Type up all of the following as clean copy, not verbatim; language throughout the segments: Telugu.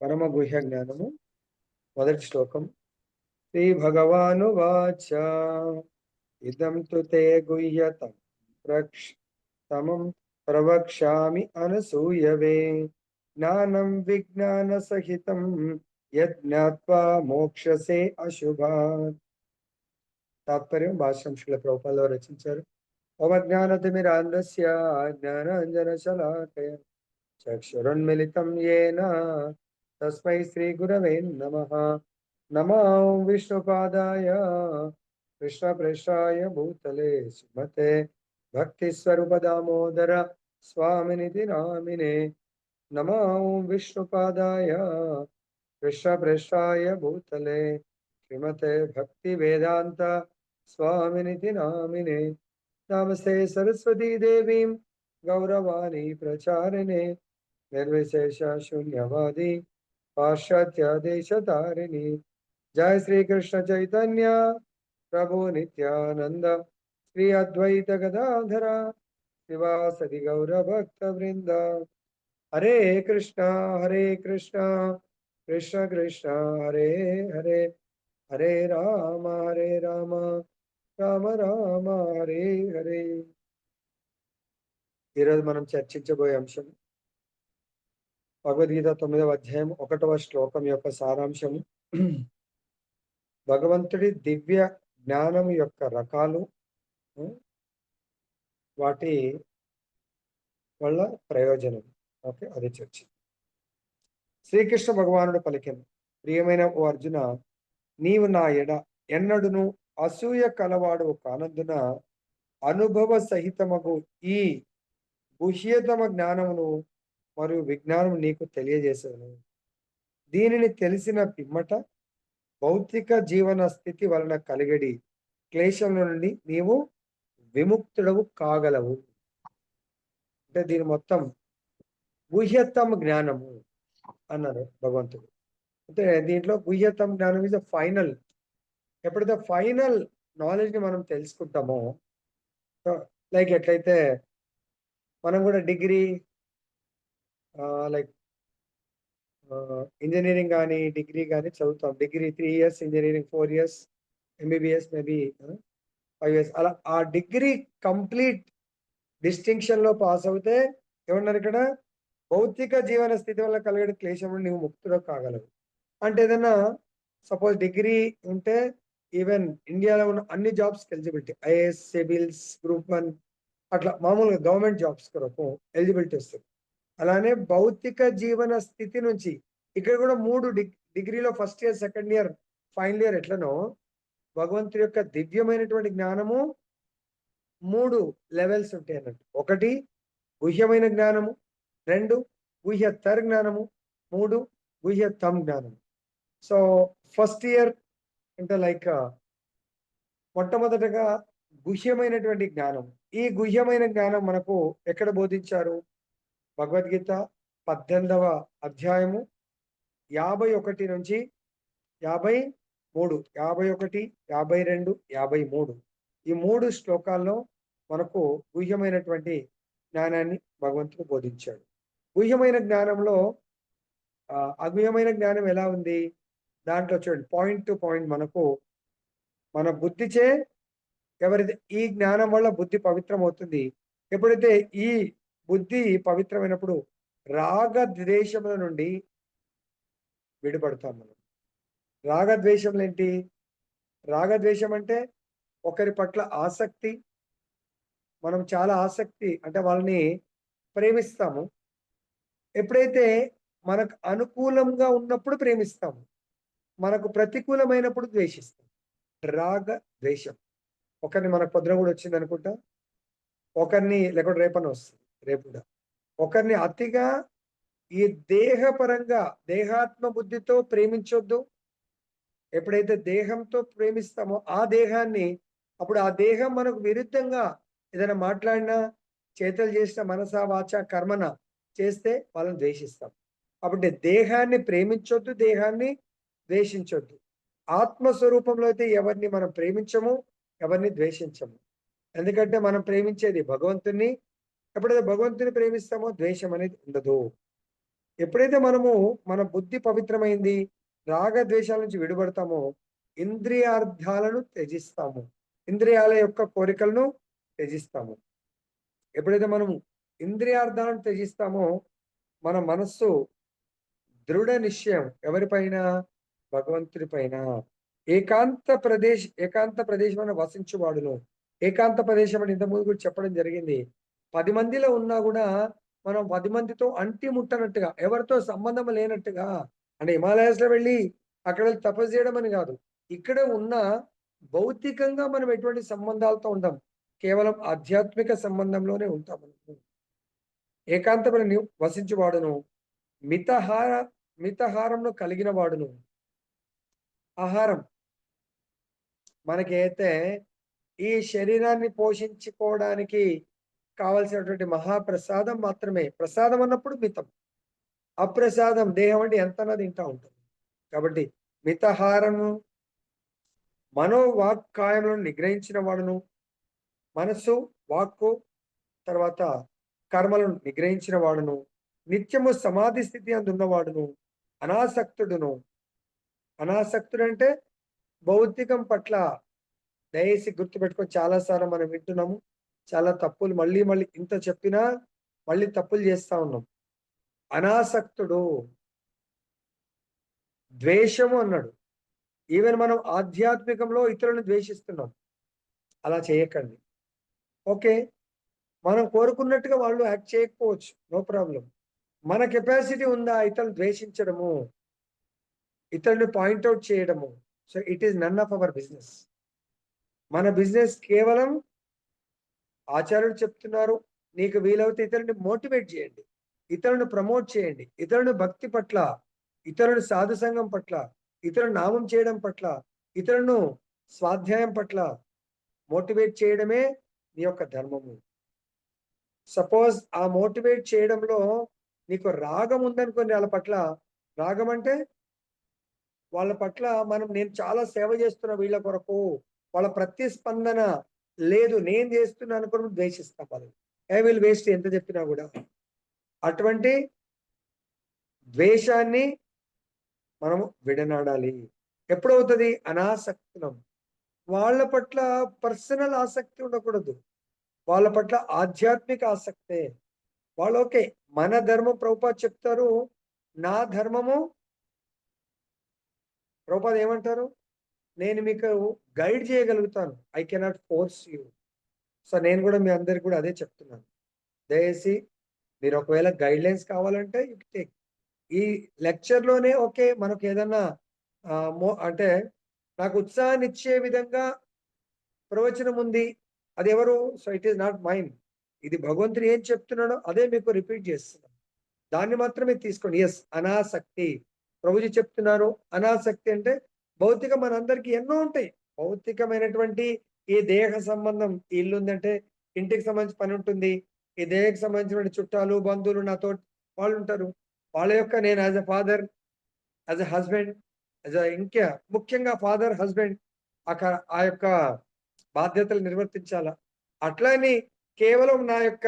పరమ గుహ్య జ్ఞానము మొదటి శ్లోకం. శ్రీ భగవానువాచ ఇదం తు తే గుహ్యతం తమం ప్రవక్ష్యామి అనసూయవే జ్ఞానం విజ్ఞాన సహితం యజ్ఞాత్వా మోక్షసే అశుభాత్. తాత్పర్యం భాష్యం శ్రీల ప్రభుపాదులు రచించారు. అవజ్ఞానతిమిరాంధస్య జ్ఞానాంజన శలాకయ చక్షురున్మిలితం యేన తస్మై శ్రీ గురవే నమః. నమో విష్ణుపాదాయ కృష్ణప్రేష్ఠాయ భూతలే శ్రీమతే భక్తి స్వరూప దామోదర స్వామినిధి నామినే. నమో విష్ణుపాదాయ కృష్ణప్రేష్ఠాయ భూతలే శ్రీమతే భక్తి వేదాంత స్వామినిధి నామినే. నమస్తే సరస్వతీ దేవీం గౌరవాణి ప్రచారిణే నిర్విశేష శూన్యవాది పాశ్చాత్య దేశతారిణి. జయ శ్రీకృష్ణ చైతన్య ప్రభు నిత్యానంద శ్రీ అద్వైత గదాధర శివాసది గౌర భక్త వృంద. హరే కృష్ణ కృష్ణ కృష్ణ హరే హరే, హరే రామ రామ రామ హరే హరే. ఈరోజు మనం చర్చించబోయే అంశం భగవద్గీత 9వ అధ్యాయం 1వ శ్లోకం యొక్క సారాంశము. భగవంతుడి దివ్య జ్ఞానం యొక్క రకాలు, వాటి వల్ల ప్రయోజనం. ఓకే, అది చర్చ. శ్రీకృష్ణ భగవానుడు పలికెను, ప్రియమైన ఓ అర్జున, నీవు నా ఎడ ఎన్నడును అసూయ కలవాడు కానందున అనుభవ సహితమగు ఈ గుహ్యతమ జ్ఞానమును మరియు విజ్ఞానం నీకు తెలియజేశాను. దీనిని తెలిసిన పిమ్మట భౌతిక జీవన స్థితి వలన కలిగడి క్లేశముల నుండి నీవు విముక్తుడవు కాగలవు. అంటే దీని మొత్తం గుహ్యతమ జ్ఞానము అన్నారు భగవంతుడు. అంటే దీంట్లో గుహ్యతమ జ్ఞానం ఇస్ ఫైనల్. ఎప్పుడైతే ఫైనల్ నాలెడ్జ్ని మనం తెలుసుకుంటామో, లైక్ ఎట్లయితే మనం కూడా డిగ్రీ లైక్ ఇంజనీరింగ్ కానీ డిగ్రీ కానీ చదువుతాం. Degree 3 years, engineering 4 years, MBBS maybe 5 years. అలా ఆ డిగ్రీ కంప్లీట్ డిస్టింక్షన్లో పాస్ అవుతే ఏమన్నారు ఇక్కడ, భౌతిక జీవన స్థితి వల్ల కలిగే క్లేశములు నీవు ముక్తుడు కాగలవు. అంటే ఏదన్నా సపోజ్ డిగ్రీ ఉంటే ఈవెన్ ఇండియాలో ఉన్న అన్ని జాబ్స్కి ఎలిజిబిలిటీ, ఐఏఎస్, సివిల్స్, గ్రూప్ 1 అట్లా మామూలుగా గవర్నమెంట్ జాబ్స్ కొరకు ఎలిజిబిలిటీ వస్తుంది. అలానే భౌతిక జీవన స్థితి నుంచి ఇక్కడ కూడా 3 డిగ్రీలో first year, second year, final year ఎట్లనో భగవంతుడి యొక్క దివ్యమైనటువంటి జ్ఞానము 3 లెవెల్స్ ఉంటాయి అన్నట్టు. 1 గుహ్యమైన జ్ఞానము, 2 గుహ్యతర్ జ్ఞానము, 3 గుహ్యతమ్ జ్ఞానము. సో ఫస్ట్ ఇయర్ అంటే లైక్ మొట్టమొదటగా గుహ్యమైనటువంటి జ్ఞానం. ఈ గుహ్యమైన జ్ఞానం మనకు ఎక్కడ బోధించారు? భగవద్గీత 18వ అధ్యాయము 51 నుంచి 53, 51, 52, 53 ఈ 3 శ్లోకాల్లో మనకు గుహ్యమైనటువంటి జ్ఞానాన్ని భగవంతుడు బోధించాడు. గుహ్యమైన జ్ఞానంలో అగుహ్యమైన జ్ఞానం ఎలా ఉంది? దాంట్లో చూడండి, పాయింట్ టు పాయింట్ మనకు మన బుద్ధిచే ఎవరైతే ఈ జ్ఞానం వల్ల బుద్ధి పవిత్రం అవుతుంది. ఎప్పుడైతే ఈ బుద్ధి పవిత్రమైనప్పుడు రాగద్వేషముల నుండి విడిపడతాం మనం. రాగద్వేషములు ఏంటి? రాగద్వేషం అంటే ఒకరి పట్ల ఆసక్తి. మనం చాలా ఆసక్తి అంటే వాళ్ళని ప్రేమిస్తాము. ఎప్పుడైతే మనకు అనుకూలంగా ఉన్నప్పుడు ప్రేమిస్తాము, మనకు ప్రతికూలమైనప్పుడు ద్వేషిస్తాం. రాగ ద్వేషం. ఒకరిని మనకు పొద్దున కూడా వచ్చింది అనుకుంటా, ఒకరిని లేకపోతే రేపని వస్తుంది, రేపు కూడా ఒకరిని అతిగా ఈ దేహపరంగా దేహాత్మ బుద్ధితో ప్రేమించొద్దు. ఎప్పుడైతే దేహంతో ప్రేమిస్తామో ఆ దేహాన్ని, అప్పుడు ఆ దేహం మనకు విరుద్ధంగా ఏదైనా మాట్లాడినా, చేతలు చేసిన మనసా వాచ కర్మన చేస్తే వాళ్ళని ద్వేషిస్తాం. కాబట్టి దేహాన్ని ప్రేమించొద్దు, దేహాన్ని ద్వేషించొద్దు. ఆత్మస్వరూపంలో అయితే ఎవరిని మనం ప్రేమించము, ఎవరిని ద్వేషించము. ఎందుకంటే మనం ప్రేమించేది భగవంతుని. ఎప్పుడైతే భగవంతుని ప్రేమిస్తామో ద్వేషం అనేది ఉండదు. ఎప్పుడైతే మనము మన బుద్ధి పవిత్రమైంది, రాగద్వేషాల నుంచి విడిపడతామో, ఇంద్రియార్థాలను త్యజిస్తాము. ఇంద్రియాల యొక్క కోరికలను త్యజిస్తాము. ఎప్పుడైతే మనము ఇంద్రియార్థాలను త్యజిస్తామో, మన మనస్సు దృఢ నిశ్చయం ఎవరిపైన? భగవంతుడి పైన. ఏకాంత ప్రదేశమున వసించువాడును. ఏకాంత ప్రదేశం అని ఇంతకుముందు కూడా చెప్పడం జరిగింది. 10 మందిలో ఉన్నా గూడా మనం 10 మందితో అంటి ముట్టనట్టుగా, ఎవరితో సంబంధం లేనట్టుగా, అంటే హిమాలయాస్‌లో వెళ్ళి అక్కడ వెళ్లి తపస్సు చేయడం అని గాదు. ఇక్కడ ఉన్న భౌతికంగా మనం ఎటువంటి సంబంధాలతో ఉండం. కేవలం ఆధ్యాత్మిక సంబంధంలోనే ఉంటాం మనము. ఏకాంతమున వసించువాడును. మితహార మితహారంను కలిగిన వాడును. ఆహారం మనకైతే ఈ శరీరాన్ని పోషించుకోవడానికి కావాల్సినటువంటి మహాప్రసాదం మాత్రమే. ప్రసాదం అన్నప్పుడు మితం. అప్రసాదం దేహం అంటే ఎంతన్నా తింటా ఉంటుంది. కాబట్టి మితాహారము, మనోవాక్కాయములను నిగ్రహించిన వాడును. మనస్సు, వాక్కు, తర్వాత కర్మలను నిగ్రహించిన వాడును. నిత్యము సమాధి స్థితి అందున్నవాడును. అనాసక్తుడును. అనాసక్తుడంటే భౌతికం పట్ల, దయచేసి గుర్తుపెట్టుకొని, చాలా సార్లు మనం వింటున్నాము. చాలా తప్పులు మళ్ళీ మళ్ళీ ఇంత చెప్పినా మళ్ళీ తప్పులు చేస్తా ఉన్నాం. అనాసక్తుడు. ద్వేషము అన్నాడు. ఈవెన్ మనం ఆధ్యాత్మికంలో ఇతరులను ద్వేషిస్తున్నాం. అలా చేయకండి. ఓకే. మనం కోరుకున్నట్టుగా వాళ్ళు యాక్ట్ చేయకపోవచ్చు. No problem. మన కెపాసిటీ ఉందా ఇతరులను ద్వేషించడము, ఇతరులను పాయింట్ ఔట్ చేయడము? So it is none of our business. మన బిజినెస్ కేవలం ఆచార్యులు చెప్తున్నారు, నీకు వీలైతే ఇతరులను మోటివేట్ చేయండి, ఇతరులను ప్రమోట్ చేయండి, ఇతరులను భక్తి పట్ల, ఇతరులను సాధు సంఘం పట్ల, ఇతరులను నామం చేయడం పట్ల, ఇతరులను స్వాధ్యాయం పట్ల మోటివేట్ చేయడమే నీ యొక్క ధర్మము. సపోజ్ ఆ మోటివేట్ చేయడంలో నీకు రాగం ఉందనుకోండి వాళ్ళ పట్ల, రాగం అంటే వాళ్ళ పట్ల నేను చాలా సేవ చేస్తున్నా వీళ్ళ కొరకు, వాళ్ళ ప్రతిస్పందన లేదు, నేను చేస్తున్నాను అనుకుని ద్వేషిస్తాం వాళ్ళు. వీళ్ళు వేస్ట్ ఎంత చెప్పినా కూడా. అటువంటి ద్వేషాన్ని మనము విడనాడాలి. ఎప్పుడవుతుంది? అనాసక్తులం. వాళ్ళ పట్ల పర్సనల్ ఆసక్తి ఉండకూడదు. వాళ్ళ పట్ల ఆధ్యాత్మిక ఆసక్తే. వాళ్ళు ఓకే. మన ధర్మం ప్రభుపాద చెప్తారు. నా ధర్మము ప్రభుపాద ఏమంటారు? నేను మీకు గైడ్ చేయగలుగుతాను. I cannot force you. So నేను కూడా మీ అందరికి కూడా అదే చెప్తున్నాను. దయచేసి మీరు ఒకవేళ గైడ్‌లైన్స్ కావాలంటే యూ టేక్. ఈ లెక్చర్‌లోనే ఓకే. మనకు ఏదన్నా అంటే నాకు ఉత్సాహాన్ని ఇచ్చే విధంగా ప్రవచనం ఉంది. అదెవరు? So it is not mine. ఇది భగవంతుడు ఏం చెప్తున్నాడో అదే మీకు రిపీట్ చేస్తున్నాను. దాన్ని మాత్రమే తీసుకోండి. యెస్, అనాసక్తి. ప్రభుజీ చెప్తున్నారు. అనాసక్తి అంటే భౌతికం మనందరికీ ఎన్నో ఉంటాయి. భౌతికమైనటువంటి ఈ దేహ సంబంధం, ఈ ఇల్లు ఉందంటే ఇంటికి సంబంధించిన పని ఉంటుంది. ఈ దేహకి సంబంధించినటువంటి చుట్టాలు, బంధువులు నాతో వాళ్ళు ఉంటారు. వాళ్ళ యొక్క నేను as a father, as a husband, ఇంకా ముఖ్యంగా ఫాదర్, హస్బెండ్ ఆ యొక్క బాధ్యతలు నిర్వర్తించాలా. అట్లా అని కేవలం నా యొక్క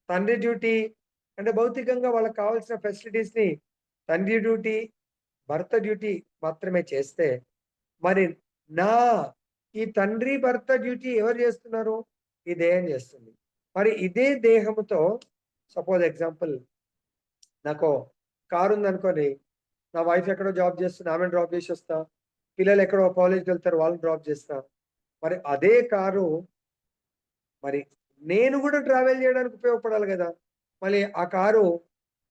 తండ్రి డ్యూటీ అంటే భౌతికంగా వాళ్ళకి కావాల్సిన ఫెసిలిటీస్‌ని తండ్రి డ్యూటీ, భర్త డ్యూటీ మాత్రమే చేస్తే, మరి నా ఈ తండ్రి, భర్త డ్యూటీ ఎవరు చేస్తున్నారు? ఈ దేహం చేస్తుంది. మరి ఇదే దేహముతో సపోజ్ ఎగ్జాంపుల్ నాకు కారు ఉందనుకోని, నా వైఫ్ ఎక్కడో జాబ్ చేస్తుంది. ఆమెను డ్రాప్ చేసి వస్తా. పిల్లలు ఎక్కడో కాలేజ్‌కి వెళ్తారు. వాళ్ళని డ్రాప్ చేస్తా. మరి అదే కారు మరి నేను కూడా ట్రావెల్ చేయడానికి ఉపయోగపడాలి గదా! మళ్ళీ ఆ కారు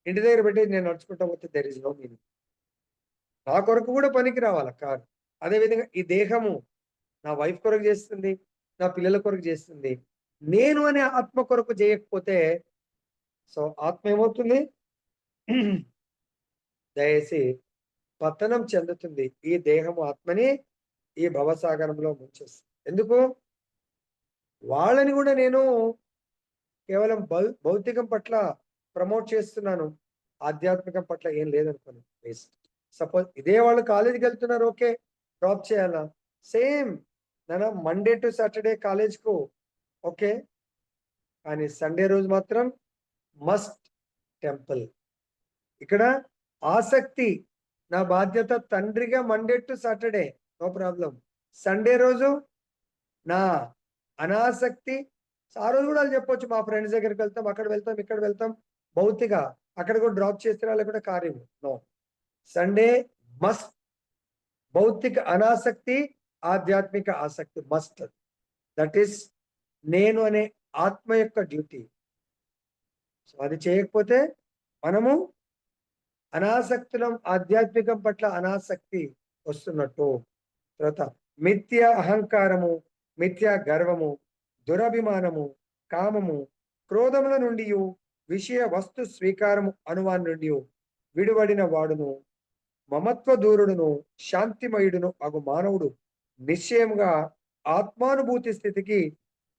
ఇంటి దగ్గర పెట్టేసి నేను నడుచుకుంటా పోతే దేర్ ఈస్ నో మీనింగ్. నా కొరకు కూడా పనికి రావాలి ఆ కారు. అదే విధంగా ఈ దేహము నా వైఫ్ కొరకు చేస్తుంది. నా పిల్లల కొరకు చేస్తుంది. నేను అనే ఆత్మ కొరకు చేయకపోతే సో ఆత్మ ఏమవుతుంది? దయచేసి పతనం చెందుతుంది. ఈ దేహము ఆత్మని ఈ భవసాగరంలో ముంచేస్తుంది. ఎందుకు? వాళ్ళని కూడా నేను కేవలం భౌతికం పట్ల ప్రమోట్ చేస్తున్నాను. ఆధ్యాత్మికం పట్ల ఏం లేదనుకోండి, వేస్ట్. సపోజ్ ఇదే వాళ్ళు కాలేజ్‌కి వెళ్తున్నారు. ఓకే. డ్రాప్ చేయాలా? సేమ్ మండే టు సాటర్‌డే కాలేజ్‌కు ఓకే. కానీ సండే రోజు మాత్రం మస్ట్ టెంపుల్. ఇక్కడ ఆసక్తి, నా బాధ్యత తండ్రిగా Monday to Saturday no problem. Sunday రోజు నా అనాసక్తి. ఆ రోజు కూడా వాళ్ళు చెప్పొచ్చు, మా ఫ్రెండ్స్ దగ్గరికి వెళ్తాం, అక్కడ వెళ్తాం, ఇక్కడ వెళ్తాం, భౌతిక అక్కడ కూడా డ్రాప్ చేసినా లేకుండా కార్యం నో. Sunday must. భౌతిక అనాసక్తి, ఆధ్యాత్మిక ఆసక్తి మస్ట్. దట్ ఈస్ నేను అనే ఆత్మ యొక్క డ్యూటీ. సో అది చేయకపోతే మనము అనాసక్తులం, ఆధ్యాత్మికం పట్ల అనాసక్తి వస్తున్నట్టు. తర్వాత మిథ్య అహంకారము, మిథ్య గర్వము, దురభిమానము, కామము, క్రోధముల నుండి, విషయ వస్తు స్వీకారము అనువాని నుండి విడువడిన వాడును, మమత్వ దూరుడును, శాంతిమయుడును అగు మానవుడు నిశ్చయముగా ఆత్మానుభూతి స్థితికి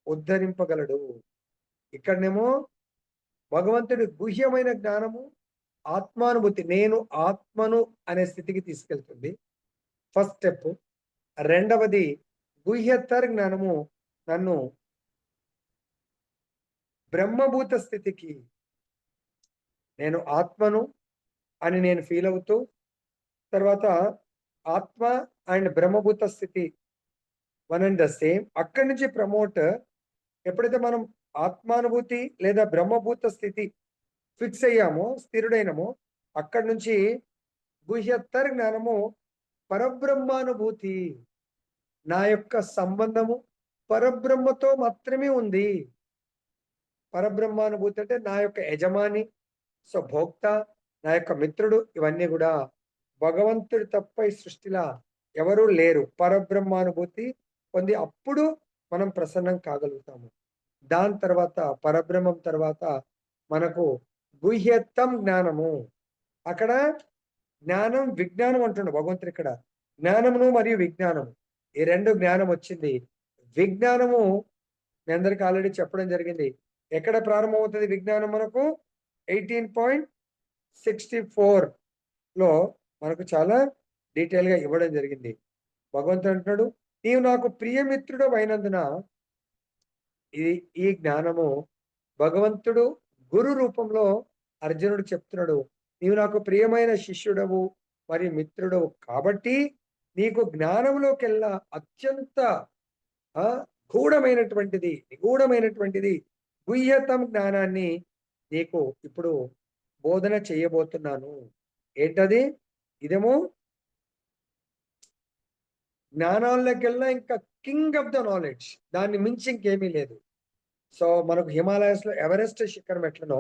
ఉద్ధరింపగలడు. ఇక్కడనేమో భగవంతుడి గుహ్యమైన జ్ఞానము ఆత్మానుభూతి, నేను ఆత్మను అనే స్థితికి తీసుకెళ్తుంది, ఫస్ట్ స్టెప్. రెండవది గుహ్యతర్ జ్ఞానము నన్ను బ్రహ్మభూత స్థితికి, నేను ఆత్మను అని నేను ఫీల్ అవుతూ, తర్వాత ఆత్మ అండ్ బ్రహ్మభూత స్థితి వన్ అండ్ ద సేమ్. అక్కడి నుంచి ప్రమోట్, ఎప్పుడైతే మనం ఆత్మానుభూతి లేదా బ్రహ్మభూత స్థితి ఫిక్స్ అయ్యామో, స్థిరుడైనమో, అక్కడి నుంచి గుహ్యతర్ జ్ఞానము పరబ్రహ్మానుభూతి, నా యొక్క సంబంధము పరబ్రహ్మతో మాత్రమే ఉంది. పరబ్రహ్మానుభూతి అంటే నా యొక్క యజమాని, సో భోక్త, నా యొక్క మిత్రుడు, ఇవన్నీ కూడా భగవంతుడి తప్ప ఈ సృష్టిలా ఎవరూ లేరు. పరబ్రహ్మానుభూతి పొంది అప్పుడు మనం ప్రసన్నం కాగలుగుతాము. దాని తర్వాత పరబ్రహ్మం తర్వాత మనకు గుహ్యత్తం జ్ఞానము. అక్కడ జ్ఞానం విజ్ఞానం అంటుండు భగవంతుడు. ఇక్కడ జ్ఞానమును మరియు విజ్ఞానము, ఈ రెండు జ్ఞానం వచ్చింది. విజ్ఞానము మీ అందరికి ఆల్రెడీ చెప్పడం జరిగింది. ఎక్కడ ప్రారంభమవుతుంది విజ్ఞానం? మనకు 18.64 లో మనకు చాలా డీటెయిల్ గా ఇవ్వడం జరిగింది. భగవంతుడు అంటున్నాడు, నీవు నాకు ప్రియమిత్రుడు అయినందున, ఇది ఈ జ్ఞానము భగవంతుడు గురు రూపంలో అర్జునుడు చెప్తున్నాడు, నీవు నాకు ప్రియమైన శిష్యుడవు మరియు మిత్రుడవు కాబట్టి నీకు జ్ఞానంలోకెల్లా అత్యంత గూఢమైనటువంటిది, నిగూఢమైనటువంటిది గుహ్యతం జ్ఞానాన్ని నీకు ఇప్పుడు బోధన చేయబోతున్నాను. ఏంటది? ఇదేమో జ్ఞానాల్లోకెల్లా ఇంకా కింగ్ ఆఫ్ ద నాలెడ్జ్, దాన్ని మించి ఇంకేమీ లేదు. సో మనకు హిమాలయాస్ లో ఎవరెస్ట్ శిఖరం ఎట్లనో,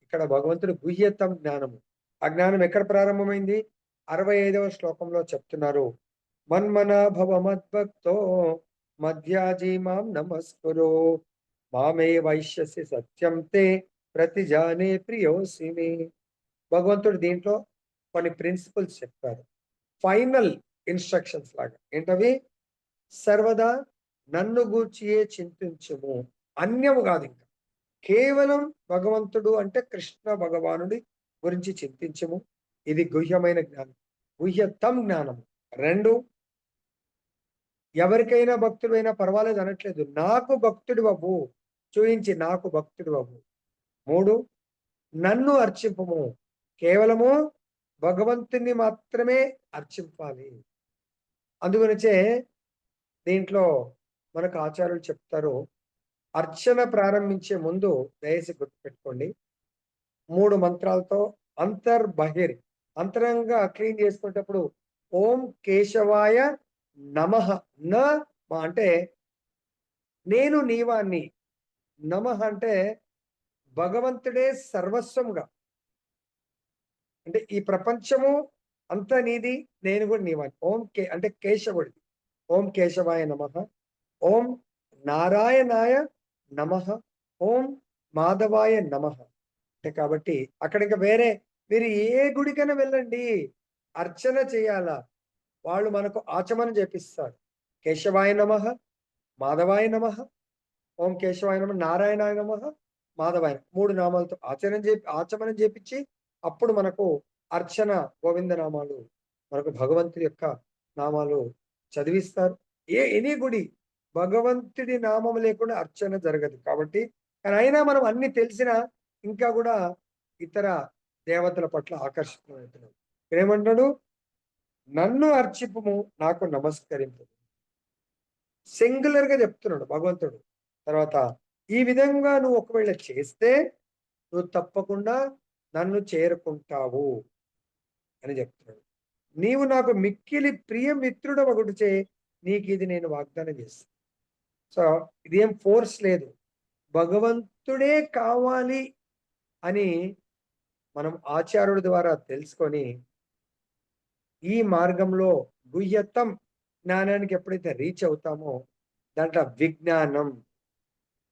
ఇక్కడ భగవంతుడు గుహ్యతం జ్ఞానము. ఆ జ్ఞానం ఎక్కడ ప్రారంభమైంది? 65వ శ్లోకంలో చెప్తున్నారు, మన్మనా భవ మద్భక్తో మధ్యాజీ మాం నమస్కురు మామే వైశ్యసి సత్యం తే ప్రతిజానే ప్రియోసిమి. భగవంతుడు దీంట్లో కొన్ని ప్రిన్సిపల్స్ చెప్తారు, ఫైనల్ ఇన్స్ట్రక్షన్స్ లాగా. ఏంటవి? సర్వదా నన్ను గూర్చియే చింతించుము, అన్యము కాదు, ఇంకా కేవలం భగవంతుడు అంటే కృష్ణ భగవానుడి గురించి చింతించము. ఇది గుహ్యమైన జ్ఞానం, గుహ్యతం జ్ఞానము. రెండు, ఎవరికైనా భక్తుడైనా పర్వాలేదు అనట్లేదు, నాకు భక్తుడు బాబు చూయించి నాకు భక్తుడు బాబు. మూడు, నన్ను అర్చింపము, కేవలము భగవంతుని మాత్రమే అర్చింపాలి. అందుగురించే దీంట్లో మనకు ఆచార్యులు చెప్తారు, అర్చన ప్రారంభించే ముందు దయచేసి గుర్తుపెట్టుకోండి, 3 మంత్రాలతో అంతర్బహిర్ అంతరంగా క్లీన్ చేసుకునేటప్పుడు ఓం కేశవాయ నమః, అంటే నేను నీవాన్ని, నమః అంటే భగవంతుడే సర్వస్వంగా, అంటే ఈ ప్రపంచము అంతా నీది, నేను కూడా నీవాన్ని. ఓం అంటే కేశవుడిది, ఓం కేశవాయ నమః, ఓం నారాయణాయ నమః, ఓం మాధవాయ నమః. అంటే కాబట్టి అక్కడ ఇంకా వేరే, మీరు ఏ గుడికైనా వెళ్ళండి, అర్చన చేయాలా, వాళ్ళు మనకు ఆచమనం చేపిస్తారు. కేశవాయ నమః, మాధవాయ నమః, ఓం కేశవాయ నమః, నారాయణాయ నమః, మాధవాయ, 3 నామాలతో ఆచమనం చేపించి అప్పుడు మనకు అర్చన గోవింద నామాలు, మనకు భగవంతుడి యొక్క నామాలు చదివిస్తారు. ఎనీ గుడి భగవంతుడి నామం లేకుండా అర్చన జరగదు. కాబట్టి కానీ అయినా మనం అన్ని తెలిసినా ఇంకా కూడా ఇతర దేవతల పట్ల ఆకర్షితులవుతున్నాడు. ఏమంటాడు? నన్ను అర్చిపుము, నాకు నమస్కరింపు. సింగులర్ గా చెప్తున్నాడు భగవంతుడు. తర్వాత ఈ విధంగా నువ్వు ఒకవేళ చేస్తే నువ్వు తప్పకుండా నన్ను చేరుకుంటావు అని చెప్తున్నాడు. నీవు నాకు మిక్కిలి ప్రియ మిత్రుడవగుటచే నీకు ఇది నేను వాగ్దానం చేస్తాను. సో ఇదేం ఫోర్స్ లేదు. భగవంతుడే కావాలి అని మనం ఆచార్యుడి ద్వారా తెలుసుకొని ఈ మార్గంలో గుహ్యతం జ్ఞానానికి ఎప్పుడైతే రీచ్ అవుతామో దాంట్లో విజ్ఞానం,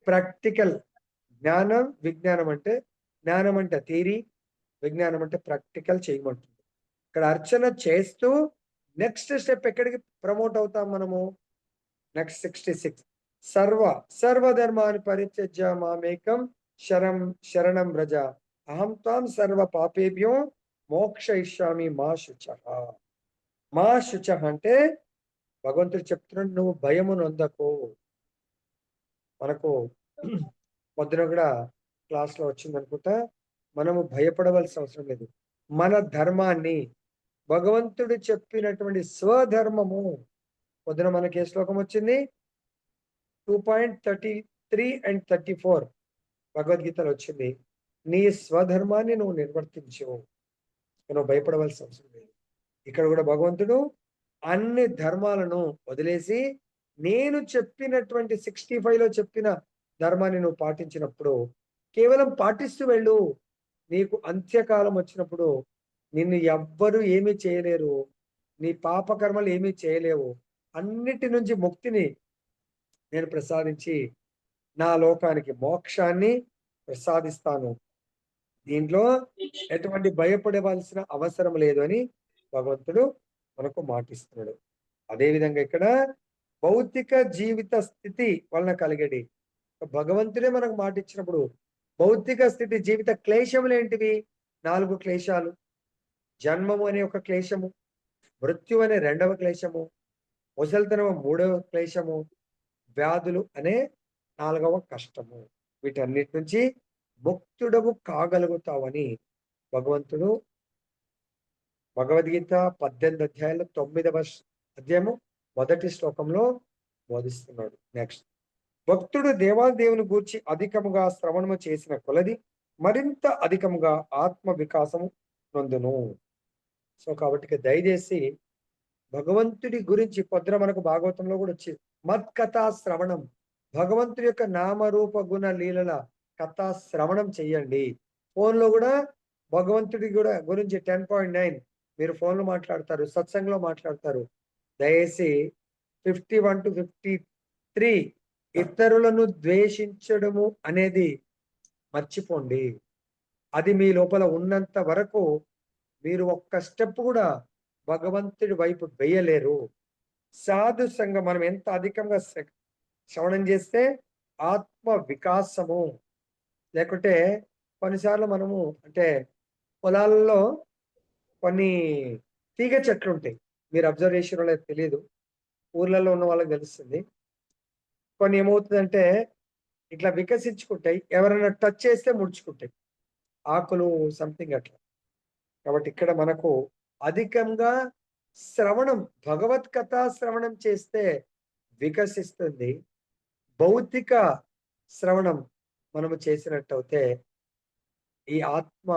ప్రాక్టికల్. జ్ఞానం విజ్ఞానం అంటే, జ్ఞానం అంటే థియరీ, విజ్ఞానం అంటే ప్రాక్టికల్ చేయమంటుంది. ఇక్కడ అర్చన చేస్తూ నెక్స్ట్ స్టెప్ ఎక్కడికి ప్రమోట్ అవుతాం మనము? నెక్స్ట్ 66 సర్వధర్మాన్ని పరిత్యజ్య మామేకం శరణం వ్రజ అహం త్వాం సర్వ పాపేభ్యో మోక్షయిష్యామి మా శుచః. మా శుచః అంటే భగవంతుడు చెప్తున్నాడు, నువ్వు భయము నొందకు. మనకు పొద్దున కూడా క్లాస్ లో వచ్చింది అనుకుంటా, మనము భయపడవలసిన అవసరం లేదు. మన ధర్మాన్ని, భగవంతుడు చెప్పినటువంటి స్వధర్మము, పొద్దున మనకి ఏ శ్లోకం వచ్చింది? 2.33 and 34 భగవద్గీతలో వచ్చింది. నీ స్వధర్మాన్ని నువ్వు నిర్వర్తించు, నువ్వు భయపడవలసిన అవసరం లేదు. ఇక్కడ కూడా భగవంతుడు అన్ని ధర్మాలను వదిలేసి నేను చెప్పినటువంటి 65లో చెప్పిన ధర్మాన్ని నువ్వు పాటించినప్పుడు, కేవలం పాటిస్తూ వెళ్ళు, నీకు అంత్యకాలం వచ్చినప్పుడు నిన్ను ఎవ్వరు ఏమీ చేయలేరు, నీ పాపకర్మలు ఏమీ చేయలేవు, అన్నిటి నుంచి ముక్తిని నేను ప్రసాదించి నా లోకానికి మోక్షాన్ని ప్రసాదిస్తాను. దీంట్లో ఎటువంటి భయపడవలసిన అవసరం లేదు అని భగవంతుడు మనకు మాటిస్తున్నాడు. అదేవిధంగా ఇక్కడ భౌతిక జీవిత స్థితి వలన కలిగేది, భగవంతుడే మనకు మాట ఇచ్చినప్పుడు భౌతిక స్థితి జీవిత క్లేశములు ఏంటివి? 4 క్లేశాలు. జన్మము అనే ఒక క్లేశము, మృత్యు అనే 2వ క్లేశము, ముసలితనము 3వ క్లేశము, వ్యాధులు అనే 4వ కష్టము. వీటన్నిటి నుంచి ముక్తుడవు కాగలుగుతావని భగవంతుడు భగవద్గీత 18 అధ్యాయంలో 9వ అధ్యాయము 1వ శ్లోకంలో బోధిస్తున్నాడు. నెక్స్ట్, భక్తుడు దేవాదేవుని గూర్చి అధికముగా శ్రవణము చేసిన కొలది మరింత అధికముగా ఆత్మ వికాసము నొందును. సో కాబట్టి దయచేసి భగవంతుడి గురించి పొద్దున మనకు భాగవతంలో కూడా వచ్చింది, మత్కథా శ్రవణం, భగవంతుడి యొక్క నామరూప గుణ లీలల కథా శ్రవణం చెయ్యండి. ఫోన్లో కూడా భగవంతుడి కూడా గురించి 10.9 మీరు ఫోన్లో మాట్లాడతారు, సత్సంగంలో మాట్లాడతారు. దయచేసి 51 to 53 ఇతరులను ద్వేషించడము అనేది మర్చిపోండి. అది మీ లోపల ఉన్నంత వరకు మీరు ఒక్క స్టెప్ కూడా భగవంతుడి వైపు వేయలేరు. సాధు సంఘం మనం ఎంత అధికంగా శ్రవణం చేస్తే ఆత్మ వికాసము. లేకుంటే కొన్నిసార్లు మనము అంటే పొలాల్లో కొన్ని తీగ చెట్లు ఉంటాయి, మీరు అబ్జర్వ్ చేసినో లేదో తెలియదు, ఊర్లలో ఉన్న వాళ్ళకి తెలుస్తుంది. కొన్ని ఏమవుతుందంటే ఇట్లా వికసించుకుంటాయి, ఎవరైనా టచ్ చేస్తే ముడుచుకుంటాయి ఆకులు, సంథింగ్ అట్లా. కాబట్టి ఇక్కడ మనకు అధికంగా శ్రవణం, భగవత్ కథా శ్రవణం చేస్తే వికసిస్తుంది. భౌతిక శ్రవణం మనము చేసినట్టయితే ఈ ఆత్మ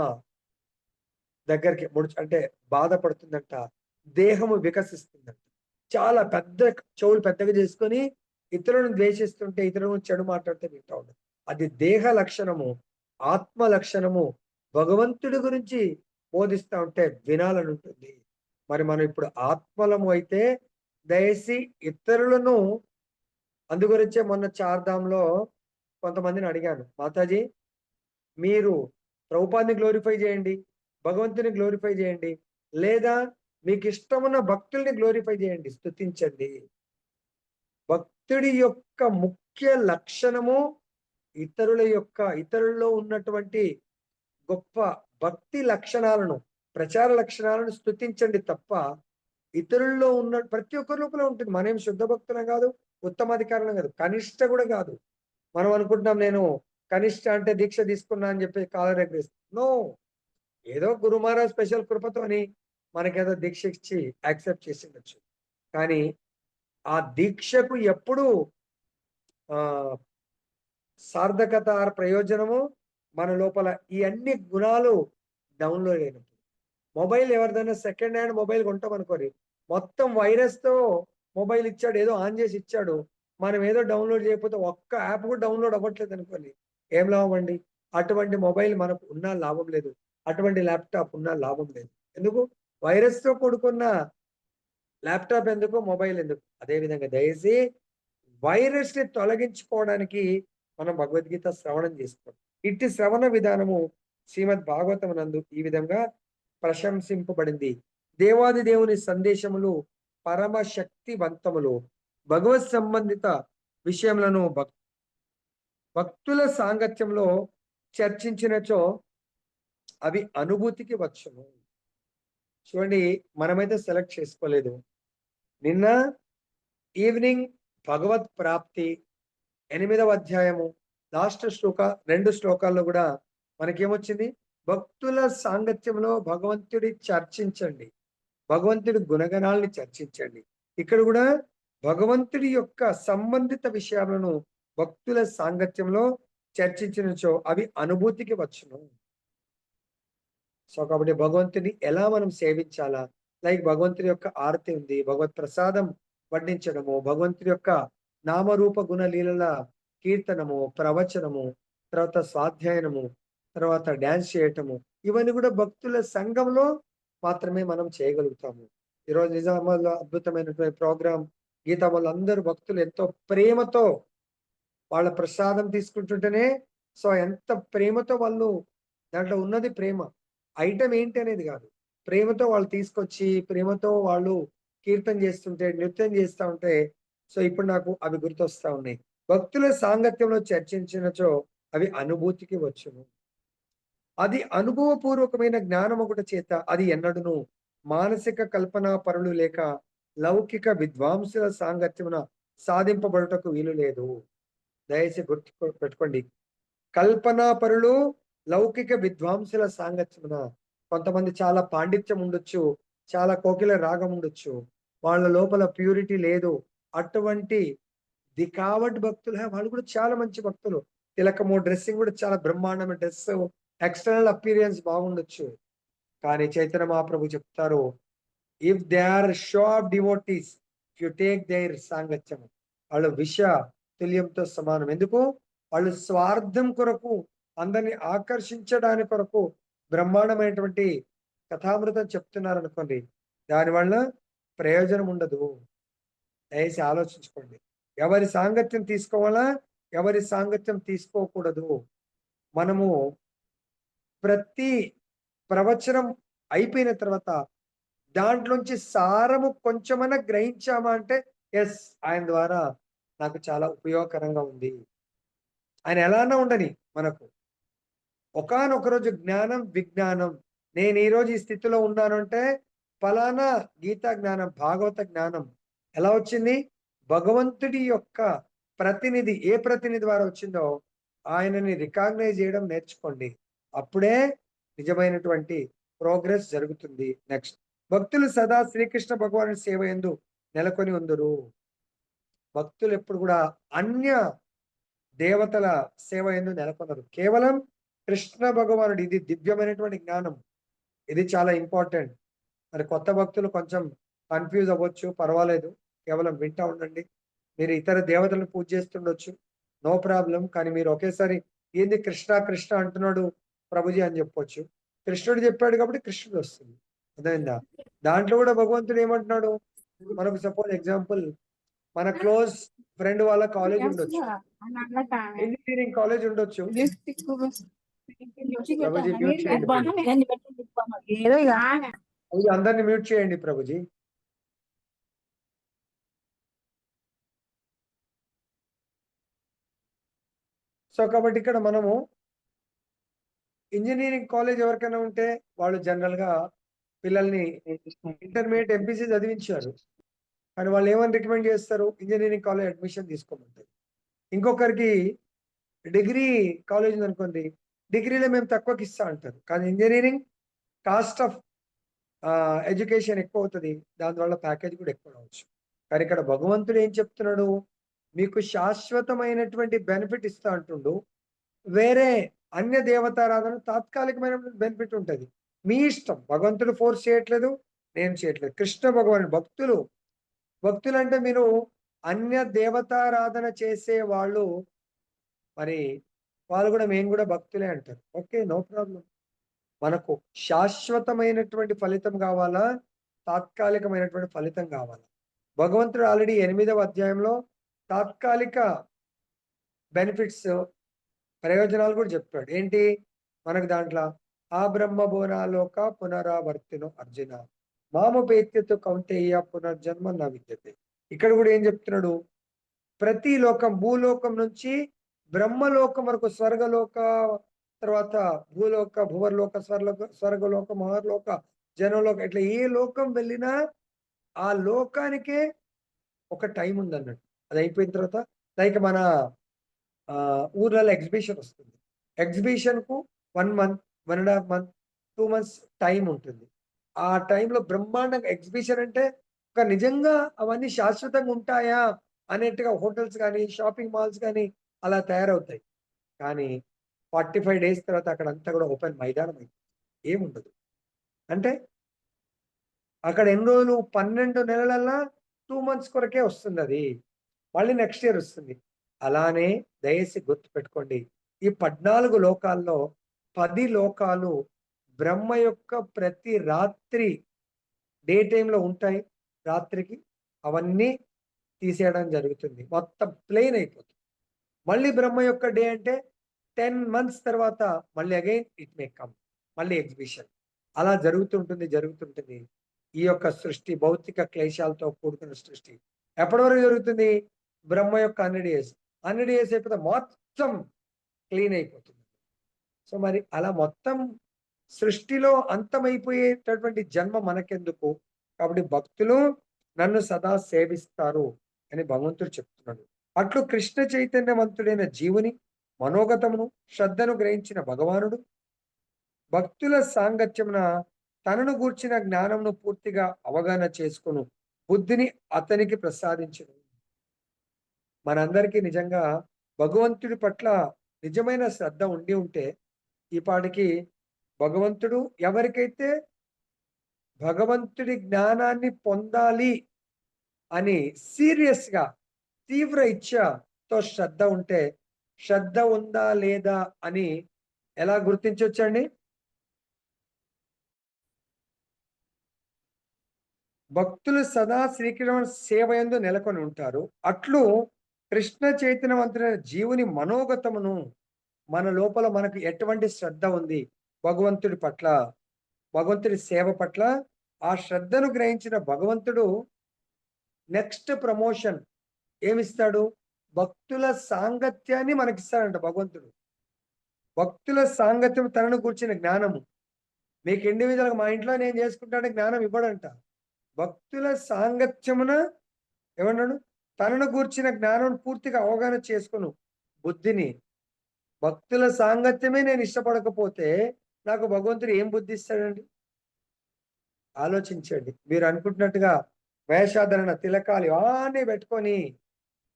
దగ్గరికి అంటే బాధపడుతుందంట, దేహము వికసిస్తుందంట. చాలా పెద్ద చెవులు పెద్దగా చేసుకొని ఇతరులను ద్వేషిస్తుంటే, ఇతరులను చెడు మాట్లాడితే వింటా ఉండదు. అది దేహ లక్షణము. ఆత్మ లక్షణము భగవంతుడి గురించి బోధిస్తా ఉంటే వినాలని ఉంటుంది. మరి మనం ఇప్పుడు ఆత్మలము అయితే దయచేసి ఇతరులను, అందుగురించే మొన్న చార్ధాంలో కొంతమందిని అడిగాను, మాతాజీ మీరు ప్రభుపాదిని గ్లోరిఫై చేయండి, భగవంతుని గ్లోరిఫై చేయండి, లేదా మీకు ఇష్టమున్న భక్తుల్ని గ్లోరిఫై చేయండి, స్తుతించండి. భక్తుడి యొక్క ముఖ్య లక్షణము ఇతరులలో ఉన్నటువంటి గొప్ప భక్తి లక్షణాలను, ప్రచార లక్షణాలను స్తుతించండి తప్ప ఇతరుల్లో ఉన్న ప్రతి ఒక్కరి లోపల ఉంటుంది. మనేం శుద్ధ భక్తులం కాదు, ఉత్తమాధికారులం కాదు, కనిష్ట కూడా కాదు. మనం అనుకుంటున్నాం నేను కనిష్ట అంటే దీక్ష తీసుకున్నా అని చెప్పి కాలర్ ఎగరేస్తాం. నో, ఏదో గురు మహారాజ్ స్పెషల్ కృపతోని మనకేదో దీక్ష ఇచ్చి యాక్సెప్ట్ చేసిండొచ్చు. కానీ ఆ దీక్షకు ఎప్పుడు సార్థకత ప్రయోజనము మన లోపల ఈ అన్ని గుణాలు డౌన్లోడ్ అయినప్పుడు. మొబైల్ ఎవరిదైనా సెకండ్ హ్యాండ్ మొబైల్ కొంటాం అనుకోరి, మొత్తం వైరస్తో మొబైల్ ఇచ్చాడు, ఏదో ఆన్ చేసి ఇచ్చాడు, మనం ఏదో డౌన్లోడ్ చేయకపోతే ఒక్క యాప్ కూడా డౌన్లోడ్ అవ్వట్లేదు అనుకోండి, ఏం లాభం అండి? అటువంటి మొబైల్ మనకు ఉన్నా లాభం లేదు, అటువంటి ల్యాప్టాప్ ఉన్నా లాభం లేదు. ఎందుకు? వైరస్తో కూడుకున్న ల్యాప్టాప్ ఎందుకు, మొబైల్ ఎందుకు? అదేవిధంగా దయచేసి వైరస్ ని తొలగించుకోవడానికి మనం భగవద్గీత శ్రవణం చేసుకోవాలి. ఇట్టి శ్రవణ విధానము శ్రీమద్ భాగవతం నందు ఈ విధంగా ప్రశంసింపబడింది. దేవాది దేవుని సందేశములు పరమ శక్తివంతములు. భగవత్ సంబంధిత విషయములను భక్తుల సాంగత్యంలో చర్చించినచో అవి అనుభూతికి వచ్చును. చూడండి, మనమైతే సెలెక్ట్ చేసుకోలేదు. నిన్న ఈవినింగ్ భగవత్ ప్రాప్తి 8వ అధ్యాయము లాస్ట్ శ్లోక 2 శ్లోకాల్లో కూడా మనకేమొచ్చింది? భక్తుల సాంగత్యంలో భగవంతుడి చర్చించండి, భగవంతుడి గుణగణాలని చర్చించండి. ఇక్కడ కూడా భగవంతుడి యొక్క సంబంధిత విషయాలను భక్తుల సాంగత్యంలో చర్చించినచో అవి అనుభూతికి వచ్చును. సో కాబట్టి భగవంతుని ఎలా మనం సేవించాలా, లైక్ భగవంతుడి యొక్క ఆరతి ఉంది, భగవత్ ప్రసాదం వడ్డించడము, భగవంతుడి యొక్క నామరూప గుణ లీలల కీర్తనము, ప్రవచనము, తర్వాత స్వాధ్యాయనము, తర్వాత డ్యాన్స్ చేయటము, ఇవన్నీ కూడా భక్తుల సంఘంలో మాత్రమే మనం చేయగలుగుతాము. ఈరోజు నిజామాబాద్లో అద్భుతమైనటువంటి ప్రోగ్రాం గీతామాలు అందరూ భక్తులు ఎంతో ప్రేమతో వాళ్ళ ప్రసాదం తీసుకుంటుంటేనే, సో ఎంత ప్రేమతో వాళ్ళు, దాంట్లో ఉన్నది ప్రేమ, ఐటమ్ ఏంటి అనేది కాదు, ప్రేమతో వాళ్ళు తీసుకొచ్చి ప్రేమతో వాళ్ళు కీర్తన చేస్తుంటే, నృత్యం చేస్తూ ఉంటే, సో ఇప్పుడు నాకు అవి గుర్తొస్తా ఉన్నాయి. భక్తుల సాంగత్యంలో చర్చించినచో అవి అనుభూతికి వచ్చును. అది అనుభవపూర్వకమైన జ్ఞానం ఒకటి చేత అది ఎన్నడును మానసిక కల్పనా పరులు లేక లౌకిక విద్వాంసుల సాంగత్యమున సాధింపబడుటకు వీలు లేదు. దయచేసి గుర్తు పెట్టుకోండి, కల్పనా పరులు లౌకిక విద్వాంసుల సాంగత్యమున, కొంతమంది చాలా పాండిత్యం ఉండొచ్చు, చాలా కోకిల రాగం ఉండొచ్చు, వాళ్ళ లోపల ప్యూరిటీ లేదు, అటువంటి దికావట్ భక్తులు వాళ్ళు కూడా చాలా మంచి భక్తులు, తిలకము డ్రెస్సింగ్ కూడా చాలా బ్రహ్మాండమైన డ్రెస్, ఎక్స్టర్నల్ అపీరియన్స్ బాగుండొచ్చు, కానీ చైతన్య మహాప్రభు చెప్తారు, if they are show of devotees, you take their సాంగత్యం, వాళ్ళు విష తుల్యంతో సమానం. ఎందుకు? వాళ్ళు స్వార్థం కొరకు, అందరిని ఆకర్షించడానికి కొరకు బ్రహ్మాండమైనటువంటి కథామృతం చెప్తున్నారు అనుకోండి, దానివల్ల ప్రయోజనం ఉండదు. దయచేసి ఆలోచించుకోండి, ఎవరి సాంగత్యం తీసుకోవాలా, ఎవరి సాంగత్యం తీసుకోకూడదు. మనము ప్రతి ప్రవచనం అయిపోయిన తర్వాత దాంట్లోంచి సారము కొంచెమన్నా గ్రహించామా అంటే, ఎస్, ఆయన ద్వారా నాకు చాలా ఉపయోగకరంగా ఉంది. ఆయన ఎలానా ఉండని మనకు ఒకానొక రోజు జ్ఞానం విజ్ఞానం, నేను ఈరోజు ఈ స్థితిలో ఉన్నాను అంటే ఫలానా గీతా జ్ఞానం, భాగవత జ్ఞానం ఎలా వచ్చింది? భగవంతుడి యొక్క ప్రతినిధి, ఏ ప్రతినిధి ద్వారా వచ్చిందో ఆయనని రికాగ్నైజ్ చేయడం నేర్చుకోండి, అప్పుడే నిజమైనటువంటి ప్రోగ్రెస్ జరుగుతుంది. నెక్స్ట్, భక్తులు సదా శ్రీకృష్ణ భగవాను సేవ యందు నెలకొని ఉందరు. భక్తులు ఎప్పుడు కూడా అన్య దేవతల సేవ యందు నెలకొనరు, కేవలం కృష్ణ భగవానుడు. ఇది దివ్యమైనటువంటి జ్ఞానం, ఇది చాలా ఇంపార్టెంట్. మరి కొత్త భక్తులు కొంచెం కన్ఫ్యూజ్ అవ్వచ్చు, పర్వాలేదు, కేవలం వింటా ఉండండి. మీరు ఇతర దేవతలను పూజ చేస్తుండొచ్చు, నో ప్రాబ్లం, కానీ మీరు ఒకేసారి ఏంది కృష్ణ కృష్ణ అంటున్నాడు ప్రభుజీ అని చెప్పొచ్చు. కృష్ణుడు చెప్పాడు కాబట్టి కృష్ణుడు వస్తుంది, అర్థమైందా? దాంట్లో కూడా భగవంతుడు ఏమంటున్నాడు, మనకు సపోజ్ ఎగ్జాంపుల్, మన క్లోజ్ ఫ్రెండ్ వాళ్ళ కాలేజ్ ఉండొచ్చు, ఇంజనీరింగ్ కాలేజ్ ఉండొచ్చు. ప్రభుజీ మ్యూట్ చేయండి please. ప్రభుజీ అందరిని మ్యూట్ చేయండి ప్రభుజీ. సో కాబట్టి ఇక్కడ మనము ఇంజనీరింగ్ కాలేజ్ ఎవరికైనా ఉంటే వాళ్ళు జనరల్ గా పిల్లల్ని ఇంటర్మీడియట్ ఎంపీసీ చదివించారు, కానీ వాళ్ళు ఏమని రికమెండ్ చేస్తారు? ఇంజనీరింగ్ కాలేజ్ అడ్మిషన్ తీసుకోమంటారు. ఇంకొకరికి డిగ్రీ కాలేజ్ అనుకోండి, డిగ్రీలో మేము తక్కువకి ఇస్తా అంటారు, కానీ ఇంజనీరింగ్ కాస్ట్ ఆఫ్ ఎడ్యుకేషన్ ఎక్కువ అవుతుంది, దానివల్ల ప్యాకేజ్ కూడా ఎక్కువ అవ్వచ్చు. కానీ ఇక్కడ భగవంతుడు ఏం చెప్తున్నాడు, మీకు శాశ్వతమైనటువంటి బెనిఫిట్ ఇస్తా అంటుండు. వేరే అన్య దేవతారాధన తాత్కాలికమైనటువంటి బెనిఫిట్ ఉంటుంది, మీ ఇష్టం. భగవంతుడు ఫోర్స్ చేయట్లేదు, నేను చేయట్లేదు. కృష్ణ భగవాన్ భక్తులు అంటే మీరు అన్య దేవతారాధన చేసే వాళ్ళు, మరి వాళ్ళు కూడా మేము కూడా భక్తులే అంటారు. Okay, no problem. మనకు శాశ్వతమైనటువంటి ఫలితం కావాలా, తాత్కాలికమైనటువంటి ఫలితం కావాలా? భగవంతుడు ఆల్రెడీ 8వ అధ్యాయంలో తాత్కాలిక బెనిఫిట్స్, ప్రయోజనాలు కూడా చెప్పాడు. ఏంటి మనకు దాంట్లో, ఆ బ్రహ్మ బోనాలోక పునరావర్తినో అర్జున మామపేత్యతో కౌంటేయ పునర్జన్మ నా విద్యతే. ఇక్కడ కూడా ఏం చెప్తున్నాడు, ప్రతి లోకం, భూలోకం నుంచి బ్రహ్మలోకం వరకు, స్వర్గలోక, తర్వాత భూలోక, భువర్లోక, స్వర్గలోక, మహర్లోక, జనలోక, ఇట్లా ఏ లోకం వెళ్ళినా ఆ లోకానికే ఒక టైం ఉందన్నట్టు. అది అయిపోయిన తర్వాత లైక్ మన ఊర్లలో ఎగ్జిబిషన్ వస్తుంది, ఎగ్జిబిషన్ కు 1 మంత్, 1.5 మంత్, 2 మంత్స్ టైం ఉంటుంది. ఆ టైంలో బ్రహ్మాండంగా ఎగ్జిబిషన్ అంటే ఒక నిజంగా అవన్నీ శాశ్వతంగా ఉంటాయా అనేట్టుగా హోటల్స్ కానీ, షాపింగ్ మాల్స్ కానీ అలా తయారవుతాయి. కానీ 45 డేస్ తర్వాత అక్కడ అంతా కూడా ఓపెన్ మైదానం అయిపోతుంది, ఏముండదు. అంటే అక్కడ ఎన్ని రోజులు, 12 నెలలల్లా 2 మంత్స్ కొరకే వస్తుంది అది, మళ్ళీ నెక్స్ట్ ఇయర్ వస్తుంది. అలానే దయచేసి గుర్తు పెట్టుకోండి, ఈ 14 లోకాల్లో 10 లోకాలు బ్రహ్మ యొక్క ప్రతి రాత్రి డే టైంలో ఉంటాయి, రాత్రికి అవన్నీ తీసేయడం జరుగుతుంది, మొత్తం ప్లేన్ అయిపోతుంది. మళ్ళీ బ్రహ్మ యొక్క డే అంటే 10 మంత్స్ తర్వాత మళ్ళీ అగైన్ ఇట్ మే కమ్, మళ్ళీ ఎగ్జిబిషన్. అలా జరుగుతుంటుంది. ఈ యొక్క సృష్టి భౌతిక క్లేశాలతో కూడుకున్న సృష్టి ఎప్పటి వరకు జరుగుతుంది, బ్రహ్మ యొక్క 100 ఇయర్స్. 100 ఇయర్స్ అయిపోతే మొత్తం క్లీన్ అయిపోతుంది. సో మరి అలా మొత్తం సృష్టిలో అంతమైపోయేటటువంటి జన్మ మనకెందుకు? కాబట్టి భక్తులు నన్ను సదా సేవిస్తారు అని భగవంతుడు చెప్తున్నాడు. అట్లు కృష్ణ చైతన్యవంతుడైన జీవుని మనోగతమును శ్రద్ధను గ్రహించిన భగవానుడు భక్తుల సాంగత్యమున తనను గూర్చిన జ్ఞానమును పూర్తిగా అవగాహన చేసుకును బుద్ధిని అతనికి ప్రసాదించును. మనందరికీ నిజంగా భగవంతుడి పట్ల నిజమైన శ్రద్ధ ఉండి ఉంటే ఈ పాటికి భగవంతుడు ఎవరికైతే భగవంతుడి జ్ఞానాన్ని పొందాలి అని సీరియస్గా తీవ్ర ఇచ్ఛతో శ్రద్ధ ఉంటే, శ్రద్ధ ఉందా లేదా అని ఎలా గుర్తించవచ్చండి? భక్తులు సదా శ్రీకృష్ణ సేవయందు నెలకొని ఉంటారు. అట్లు కృష్ణ చైతన్యవంతుడైన జీవుని మనోగతమును, మన లోపల మనకు ఎటువంటి శ్రద్ధ ఉంది భగవంతుడి పట్ల, భగవంతుడి సేవ పట్ల, ఆ శ్రద్ధను గ్రహించిన భగవంతుడు నెక్స్ట్ ప్రమోషన్ ఏమిస్తాడు, భక్తుల సాంగత్యాన్ని మనకిస్తాడంట భగవంతుడు. భక్తుల సాంగత్యం తనను కూర్చిన జ్ఞానము. మీకు ఇండివిజువల్గా మా ఇంట్లో నేను చేసుకుంటానే జ్ఞానం ఇవ్వడంట. భక్తుల సాంగత్యమున ఏమన్నాడు, తనను గూర్చిన జ్ఞానం పూర్తిగా అవగాహన చేసుకును బుద్ధిని. భక్తుల సాంగత్యమే నేను ఇష్టపడకపోతే నాకు భగవంతుడు ఏం బుద్ధి ఇస్తాడండి? ఆలోచించండి. మీరు అనుకుంటున్నట్టుగా వేషాధరణ, తిలకాలు అన్నీ పెట్టుకొని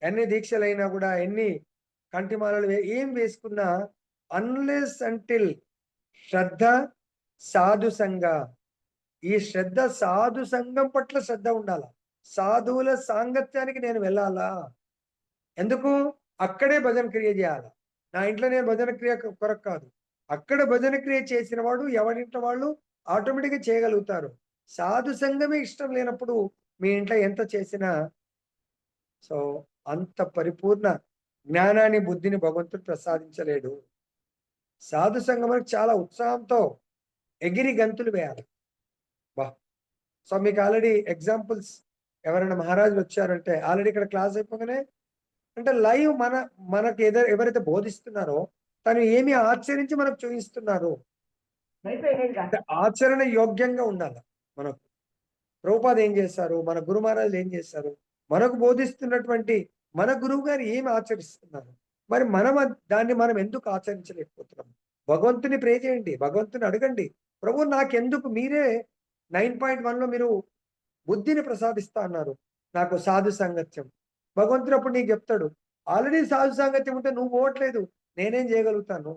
ఎన్ని దీక్షలైనా కూడా, ఎన్ని కంటిమాలలు ఏం వేసుకున్నా, అన్లెస్ అంటిల్ శ్రద్ధ సాధు సంఘ, ఈ శ్రద్ధ సాధు సంఘం పట్ల శ్రద్ధ ఉండాల, సాధువుల సాంగత్యానికి నేను వెళ్ళాలా. ఎందుకు? అక్కడే భజన క్రియ చేయాల. నా ఇంట్లో నేను భజన క్రియ కొరకు కాదు, అక్కడ భజన క్రియ చేసిన వాడు ఎవరింట్లో వాళ్ళు ఆటోమేటిక్గా చేయగలుగుతారు. సాధు సంఘమే ఇష్టం లేనప్పుడు మీ ఇంట్లో ఎంత చేసినా, సో అంత పరిపూర్ణ జ్ఞానాన్ని, బుద్ధిని భగవంతుడు ప్రసాదించలేడు. సాధు సంఘం చాలా ఉత్సాహంతో ఎగిరి గంతులు వేయాలి. బా సో మీకు ఆల్రెడీ ఎగ్జాంపుల్స్, ఎవరైనా మహారాజులు వచ్చారంటే ఆల్రెడీ ఇక్కడ క్లాస్ అయిపోగానే అంటే లైవ్ మనకి ఎవరైతే బోధిస్తున్నారో తను ఏమి ఆచరించి మనకు చూపిస్తున్నారు, అంటే ఆచరణ యోగ్యంగా ఉండాలి. మనకు ప్రభుపాద ఏం చేశారు, మన గురు మహారాజులు ఏం చేశారు, మనకు బోధిస్తున్నటువంటి మన గురువు గారు ఏమి ఆచరిస్తున్నారు, మరి దాన్ని మనం ఎందుకు ఆచరించలేకపోతున్నాం? భగవంతుని ప్రే చేయండి, భగవంతుని అడగండి. ప్రభు నాకెందుకు మీరే 9.1లో మీరు బుద్ధిని ప్రసాదిస్తా అన్నారు. నాకు సాధు సాంగత్యం. భగవంతుడు అప్పుడు నీకు చెప్తాడు. ఆల్రెడీ సాధు సాంగత్యం ఉంటే నువ్వు పోవట్లేదు. నేనేం చేయగలుగుతాను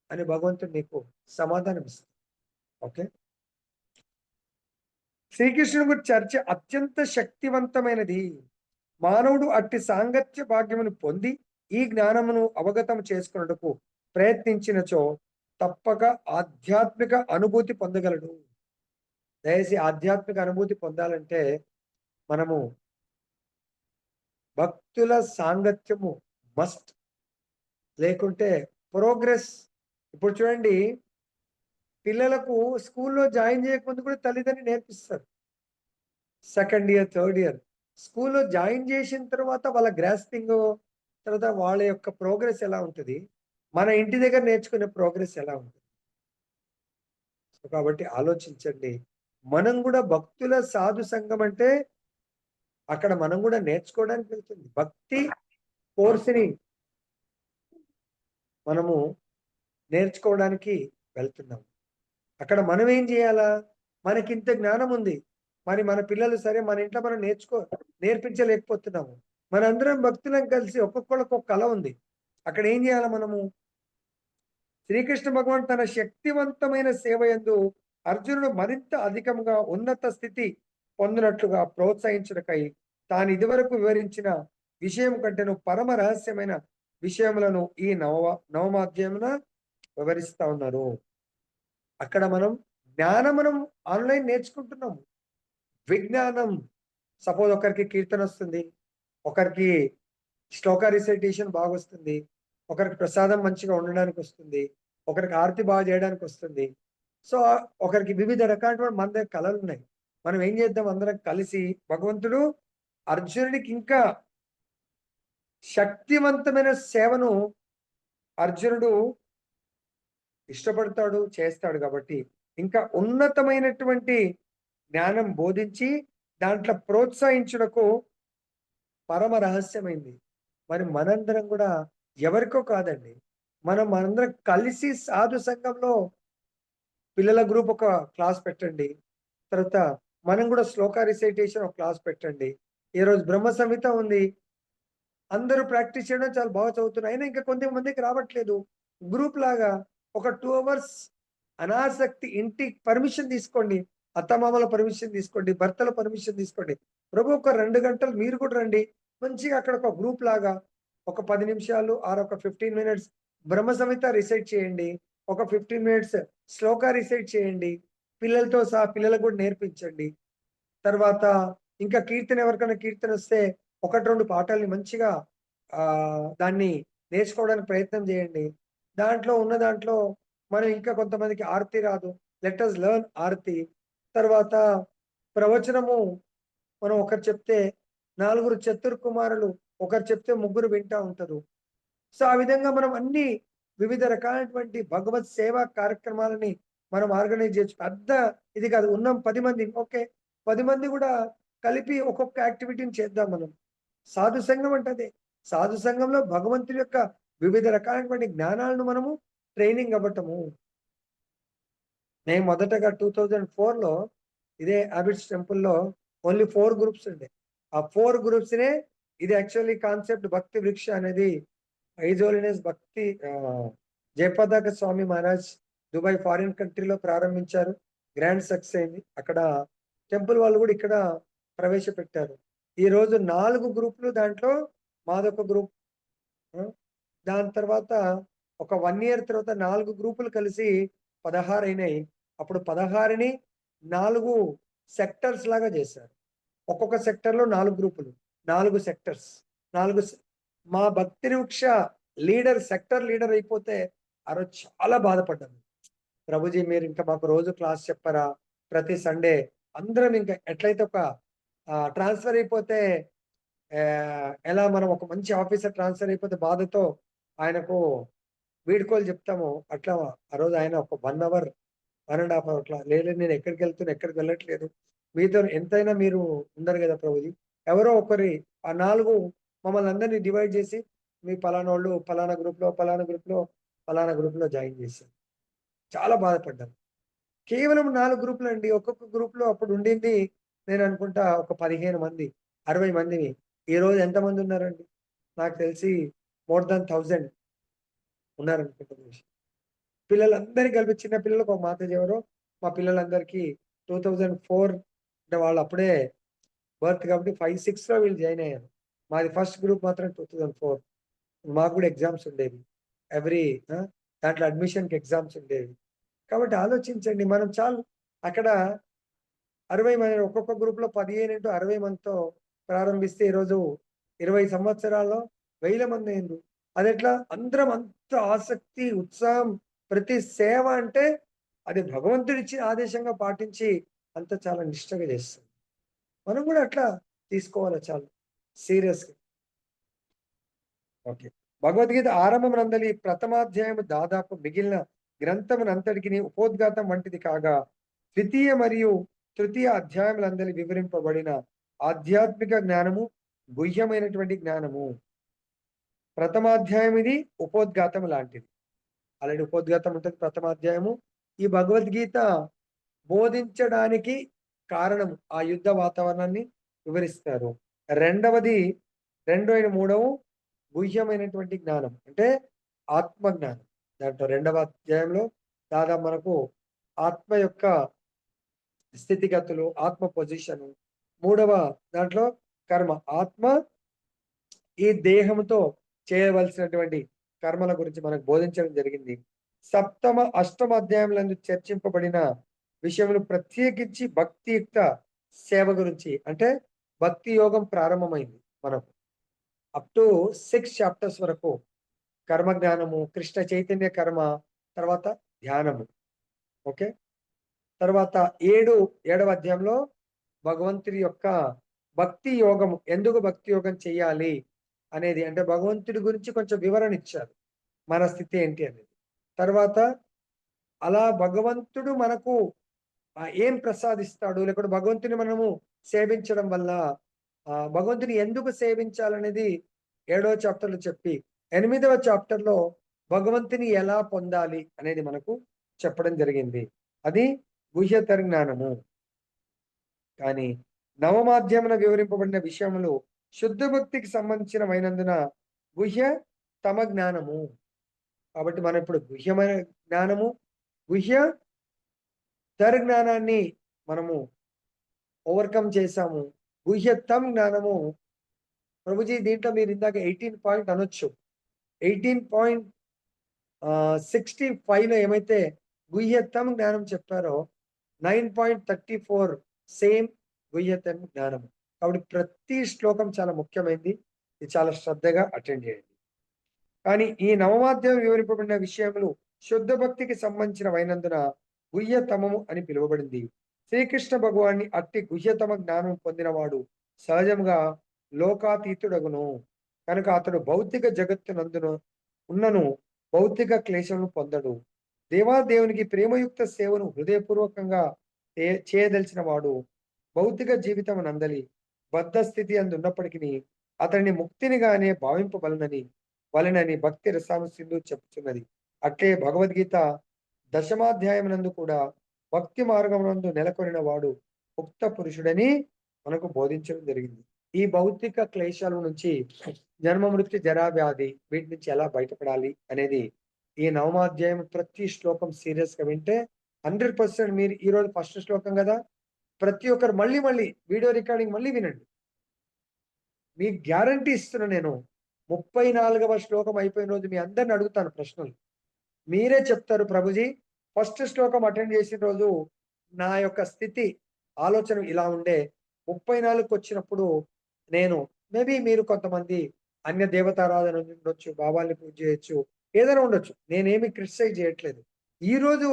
అని భగవంతుడు నీకు సమాధానం ఇస్తాడు. ఓకే. శ్రీకృష్ణుని గురించి చర్చ అత్యంత శక్తివంతమైనది. మానవుడు అట్టి సాంగత్య భాగ్యమును పొంది ఈ జ్ఞానమును అవగతం చేసుకున్నటకు ప్రయత్నించినచో తప్పక ఆధ్యాత్మిక అనుభూతి పొందగలడు. దయచేసి ఆధ్యాత్మిక అనుభూతి పొందాలంటే మనము భక్తుల సాంగత్యము మస్ట్. లేకుంటే ప్రోగ్రెస్. ఇప్పుడు చూడండి, పిల్లలకు స్కూల్లో జాయిన్ చేయకముందు కూడా తల్లిదండ్రులు నేర్పిస్తారు. సెకండ్ ఇయర్, థర్డ్ ఇయర్ స్కూల్లో జాయిన్ చేసిన తర్వాత వాళ్ళ గ్రాస్పింగ్, తర్వాత వాళ్ళ యొక్క ప్రోగ్రెస్ ఎలా ఉంటుంది, మన ఇంటి దగ్గర నేర్చుకునే ప్రోగ్రెస్ ఎలా ఉంటుంది. సో కాబట్టి ఆలోచించండి. మనం కూడా భక్తుల సాధు సంఘం అంటే అక్కడ మనం కూడా నేర్చుకోవడానికి వెళ్తుంది. భక్తి కోర్సుని మనము నేర్చుకోవడానికి వెళ్తున్నాం. అక్కడ మనం ఏం చేయాలా? మనకింత జ్ఞానం ఉంది. మరి మన పిల్లలు సరే మన ఇంట్లో మనం నేర్పించలేకపోతున్నాము. మనందరం భక్తులం కలిసి ఒక్కొక్కళ్ళకి ఒక కళ ఉంది. అక్కడ ఏం చేయాలి మనము? శ్రీకృష్ణ భగవాన్ తన శక్తివంతమైన సేవ యందు అర్జునుడు మరింత అధికంగా ఉన్నత స్థితి పొందినట్లుగా ప్రోత్సహించుటకై తాను ఇదివరకు వివరించిన విషయం కంటేను పరమ రహస్యమైన విషయములను ఈ నవమాధ్యాయమున వివరిస్తా ఉన్నారు. అక్కడ మనం జ్ఞానం ఆన్లైన్ నేర్చుకుంటున్నాము. విజ్ఞానం, సపోజ్ ఒకరికి కీర్తన వస్తుంది, ఒకరికి శ్లోక రిసైటేషన్ బాగా వస్తుంది, ఒకరికి ప్రసాదం మంచిగా ఉండడానికి వస్తుంది, ఒకరికి ఆరతి బాగా చేయడానికి వస్తుంది. సో ఒకరికి వివిధ రకాలైన మన దగ్గర కళలు ఉన్నాయి. మనం ఏం చేద్దాం? అందరం కలిసి భగవంతుడు అర్జునుడికి ఇంకా శక్తివంతమైన సేవను అర్జునుడు ఇష్టపడతాడు, చేస్తాడు. కాబట్టి ఇంకా ఉన్నతమైనటువంటి జ్ఞానం బోధించి దాంట్లో ప్రోత్సహించుటకు పరమ రహస్యమైంది. మరి మనందరం కూడా ఎవరికో కాదండి, మనందరం కలిసి సాధు సంఘంలో పిల్లల గ్రూప్ ఒక క్లాస్ పెట్టండి. తర్వాత మనం కూడా శ్లోక రిసైటేషన్ ఒక క్లాస్ పెట్టండి. ఈరోజు బ్రహ్మ సంహిత ఉంది, అందరూ ప్రాక్టీస్ చేయడం చాలా బాగా చదువుతున్నారు. అయినా ఇంకా కొంతమందికి రావట్లేదు. గ్రూప్ లాగా ఒక 2 అవర్స్ అనాసక్తి ఇంటి పర్మిషన్ తీసుకోండి, అత్తమామల పర్మిషన్ తీసుకోండి, భర్తల పర్మిషన్ తీసుకోండి. ప్రభు ఒక 2 గంటలు మీరు కూడా రండి. మంచిగా అక్కడ ఒక గ్రూప్ లాగా ఒక 10 నిమిషాలు ఆర్ ఒక 15 మినిట్స్ బ్రహ్మ సంహిత రిసైట్ చేయండి. ఒక 15 మినిట్స్ శ్లోక రిసైట్ చేయండి. పిల్లలతో సహా పిల్లలకు కూడా నేర్పించండి. తర్వాత ఇంకా కీర్తన, ఎవరికైనా కీర్తన వస్తే 1, 2 పాటల్ని మంచిగా దాన్ని నేర్చుకోవడానికి ప్రయత్నం చేయండి. దాంట్లో మనం ఇంకా కొంతమందికి ఆరతి రాదు, లెట్ అస్ లెర్న్ ఆరతి. తర్వాత ప్రవచనము మనం ఒకరు చెప్తే 4 చతుర్ కుమారులు, ఒకరు చెప్తే 3 వింటా ఉంటారు. సో ఆ విధంగా మనం అన్ని వివిధ రకాలైనటువంటి భగవత్ సేవా కార్యక్రమాలని మనం ఆర్గనైజ్ చేయొచ్చు. పెద్ద ఇది కాదు, ఉన్నాం 10 మంది, ఓకే 10 మంది కూడా కలిపి ఒక్కొక్క యాక్టివిటీని చేద్దాం మనం. సాధు సంఘం అంటే అదే. సాధు సంఘంలో భగవంతుడి యొక్క వివిధ రకాలైనటువంటి జ్ఞానాలను మనము ట్రైనింగ్ అవ్వటము. నేను మొదటగా 2004లో ఇదే హ్యాబిట్స్ టెంపుల్లో ఓన్లీ 4 గ్రూప్స్ ఉండే. ఆ 4 గ్రూప్స్‌నే ఇది యాక్చువల్లీ కాన్సెప్ట్ భక్తి వృక్ష అనేది హిజ్ హోలీనెస్ భక్తి జయపతాక స్వామి మహారాజ్ దుబాయ్ ఫారిన్ కంట్రీలో ప్రారంభించారు. గ్రాండ్ సక్సెస్ అయింది. అక్కడ టెంపుల్ వాళ్ళు కూడా ఇక్కడ ప్రవేశపెట్టారు. ఈరోజు 4 గ్రూపులు, దాంట్లో మాదొక గ్రూప్. దాని తర్వాత ఒక 1 ఇయర్ తర్వాత 4 గ్రూపులు కలిసి 16 అయినాయి. అప్పుడు 16ని 4 సెక్టర్స్ లాగా చేశారు. ఒక్కొక్క సెక్టర్‌లో 4 గ్రూపులు, 4 సెక్టర్స్, 4 మా భక్తి వృక్ష లీడర్, సెక్టర్ లీడర్ అయిపోతే ఆ రోజు చాలా బాధపడ్డాను. ప్రభుజీ మీరు ఇంకా మాకు రోజు క్లాస్ చెప్పరా? ప్రతి సండే అందరం ఇంకా ఎట్లయితే ఒక ట్రాన్స్‌ఫర్ అయిపోతే ఎలా మనం ఒక మంచి ఆఫీసర్ ట్రాన్స్‌ఫర్ అయిపోతే బాధతో ఆయనకు వీడ్కోలు చెప్తాము, అట్లా ఆ రోజు ఆయన ఒక 1 అవర్, 1 ½ అవర్ అట్లా లేదు నేను ఎక్కడికెళ్తున్నా, ఎక్కడికి వెళ్ళట్లేదు. మీతో ఎంతైనా మీరు ఉండరు కదా ప్రభుజీ. ఎవరో ఒకరి ఆ 4 మమ్మల్ని అందరిని డివైడ్ చేసి మీ పలానోళ్ళు పలానా గ్రూప్‌లో ఫలానా గ్రూప్‌లో జాయిన్ చేశారు. చాలా బాధపడ్డాను. కేవలం 4 గ్రూపులండి. ఒక్కొక్క గ్రూప్‌లో అప్పుడు ఉండింది నేననుకుంటా ఒక 15 మంది, 60 మందిని. ఈరోజు ఎంతమందున్నారండి? నాకు తెలిసి మోర్ థాన్ 1000 ఉన్నారనుకుంటా బహుశా. పిల్లలందరిని కలిపి చిన్న పిల్లలకు ఒక మాట చెప్పారు. మా పిల్లలందరికీ 2004 అంటే వాళ్ళు అప్పుడే బర్త్ కాబట్టి 5, 6లో వీళ్ళు జాయిన్ అయ్యారు. మాది ఫస్ట్ గ్రూప్ మాత్రం 2004. మాకు కూడా ఎగ్జామ్స్ ఉండేవి. ఎవ్రీ ఆ! దాంట్లో అడ్మిషన్‌కి ఎగ్జామ్స్ ఉండేవి. కాబట్టి ఆలోచించండి మనం చాలు అక్కడ 60 మంది ఒక్కొక్క గ్రూప్‌లో 15 x 60 మందితో ప్రారంభిస్తే ఈరోజు 20 సంవత్సరాల్లో వేల మంది అయిండ్రు. అదెట్లా? అందరం అంత ఆసక్తి, ఉత్సాహం ప్రతి సేవ అంటే అది భగవంతుడిచ్చిన ఆదేశంగా పాటించి అంత చాలా నిష్టగా చేస్తాం. మనం కూడా అట్లా తీసుకోవాలా చాలు సీరియస్‌గా. ఓకే. భగవద్గీత ఆరంభమునందలి ప్రథమాధ్యాయము దాదాపు మిగిలిన గ్రంథమునంతటికిని ఉపోద్ఘాతం వంటిది కాగా, ద్వితీయ మరియు తృతీయ అధ్యాయములందలి వివరింపబడిన ఆధ్యాత్మిక జ్ఞానము గుహ్యమైనటువంటి జ్ఞానము. ప్రథమాధ్యాయం ఇది ఉపోద్ఘాతం లాంటిది. ఆల్రెడీ ఉపోద్ఘాతం ఉంటది ప్రథమాధ్యాయము. ఈ భగవద్గీత బోధించడానికి కారణం ఆ యుద్ధ వాతావరణాన్ని వివరిస్తారు. రెండవది 2 అయిన 3 గుహ్యమైనటువంటి జ్ఞానం. అంటే ఆత్మ జ్ఞానం. దాంట్లో రెండవ అధ్యాయంలో దాదాపు మనకు ఆత్మ యొక్క స్థితిగతులు, ఆత్మ పొజిషను. మూడవ దాంట్లో కర్మ. ఆత్మ ఈ దేహంతో చేయవలసినటువంటి కర్మల గురించి మనకు బోధించడం జరిగింది. సప్తమ, అష్టమ అధ్యాయములందు చర్చింపబడిన విషయములు ప్రత్యేకించి భక్తియుక్త సేవ గురించి అంటే భక్తి యోగం ప్రారంభమైంది మనకు. అప్ టు 6 చాప్టర్స్ వరకు కర్మ జ్ఞానము, కృష్ణ చైతన్య కర్మ, తర్వాత ధ్యానము. ఓకే. తర్వాత 7వ అధ్యాయంలో భగవంతుడి యొక్క భక్తి యోగము. ఎందుకు భక్తి యోగం చేయాలి అనేది అంటే భగవంతుడి గురించి కొంచెం వివరణ ఇచ్చారు. మన స్థితి ఏంటి అనేది. తర్వాత అలా భగవంతుడు మనకు ఏం ప్రసాదిస్తాడు? లేకపోతే భగవంతుని మనము సేవించడం వల్ల భగవంతుని ఎందుకు సేవించాలనేది 7వ చాప్టర్‌లో చెప్పి, 8వ చాప్టర్‌లో భగవంతుని ఎలా పొందాలి అనేది మనకు చెప్పడం జరిగింది. అది గుహ్యతర జ్ఞానము. కానీ నవమాధ్యమున వివరింపబడిన విషయములు శుద్ధ భక్తికి సంబంధించినవైనందున గుహ్య తమ జ్ఞానము. కాబట్టి మనం ఇప్పుడు గుహ్యమైన జ్ఞానము, గుహ్య తర జ్ఞానాన్ని మనము ఓవర్‌కమ్ చేశాము. గుహ్యతం జ్ఞానము ప్రభుజీ దీంట్లో మీరు ఇందాక 18 పాయింట్ అనొచ్చు. 18.65లో ఏమైతే గుహ్యతం జ్ఞానం చెప్పారో 9.34 సేమ్ గుహ్యతం జ్ఞానము. కాబట్టి ప్రతి శ్లోకం చాలా ముఖ్యమైనది. ఇది చాలా శ్రద్ధగా అటెండ్ చేయండి. కానీ ఈ నవమాధ్యాయం వివరింపబడిన విషయములు శుద్ధ భక్తికి సంబంధించినవైనందున గుహ్యతమము అని పిలువబడింది. శ్రీకృష్ణ భగవాన్ని అట్టి గుహ్యతమ జ్ఞానం పొందినవాడు సహజంగా లోకాతీతుడగును. కనుక అతడు భౌతిక జగత్తునందును ఉన్నను భౌతిక క్లేశమును పొందడు. దేవాదేవునికి ప్రేమయుక్త సేవను హృదయపూర్వకంగా చేయదలిచిన వాడు భౌతిక జీవితం నందలి బద్ధ స్థితి అందున్నప్పటికీ అతని ముక్తినిగానే వలనని భక్తి రసాను సింధు చెప్పుచున్నది. అట్లే భగవద్గీత దశమాధ్యాయమునందు కూడా భక్తి మార్గమునందు నెలకొనిన వాడు ఉక్త పురుషుడని మనకు బోధించడం జరిగింది. ఈ భౌతిక క్లేశాల నుంచి జన్మ మృత్యు జరా వ్యాధి వీటి నుంచి ఎలా బయటపడాలి అనేది ఈ నవమాధ్యాయం ప్రతి శ్లోకం సీరియస్‌గా వింటే 100% మీరు ఈరోజు ఫస్ట్ శ్లోకం గదా! ప్రతి ఒక్కరు మళ్ళీ మళ్ళీ వీడియో రికార్డింగ్ మళ్ళీ వినండి. మీకు గ్యారంటీ ఇస్తున్నా నేను. 34వ శ్లోకం అయిపోయిన రోజు మీ అందరిని అడుగుతాను ప్రశ్నలు. మీరే చెప్తారు ప్రభుజీ ఫస్ట్ శ్లోకం అటెండ్ చేసిన రోజు నా యొక్క స్థితి, ఆలోచన ఇలా ఉండే. 34కొచ్చినప్పుడు నేను మేబీ మీరు కొంతమంది అన్య దేవతారాధన ఉండొచ్చు, బాబాల్ని పూజ చేయొచ్చు, ఏదైనా ఉండొచ్చు. నేనేమి క్రిటిసైజ్ చేయట్లేదు. ఈరోజు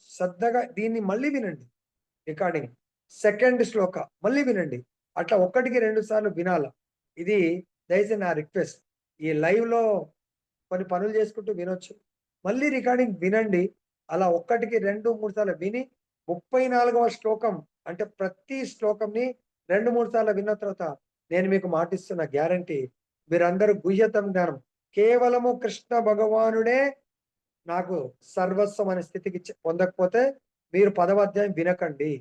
శ్రద్ధగా దీన్ని మళ్ళీ వినండి రికార్డింగ్. సెకండ్ శ్లోక మళ్ళీ వినండి. అట్లా 1కి 2 సార్లు వినాల. ఇది దయచేసి నా రిక్వెస్ట్. ఈ లైవ్‌లో కొన్ని పనులు చేసుకుంటూ వినొచ్చు. మళ్ళీ రికార్డింగ్ వినండి. అలా 1కి 2, 3 సార్లు విని 34వ శ్లోకం అంటే ప్రతి శ్లోకంని 2, 3 సార్లు విన్న తర్వాత నేను మీకు మాటిస్తున్న గ్యారంటీ మీరందరూ గుహ్యతం జ్ఞానం కేవలము కృష్ణ భగవానుడే నాకు సర్వస్వం అనే స్థితికి పొందకపోతే మీరు 10వ అధ్యాయం వినకండి.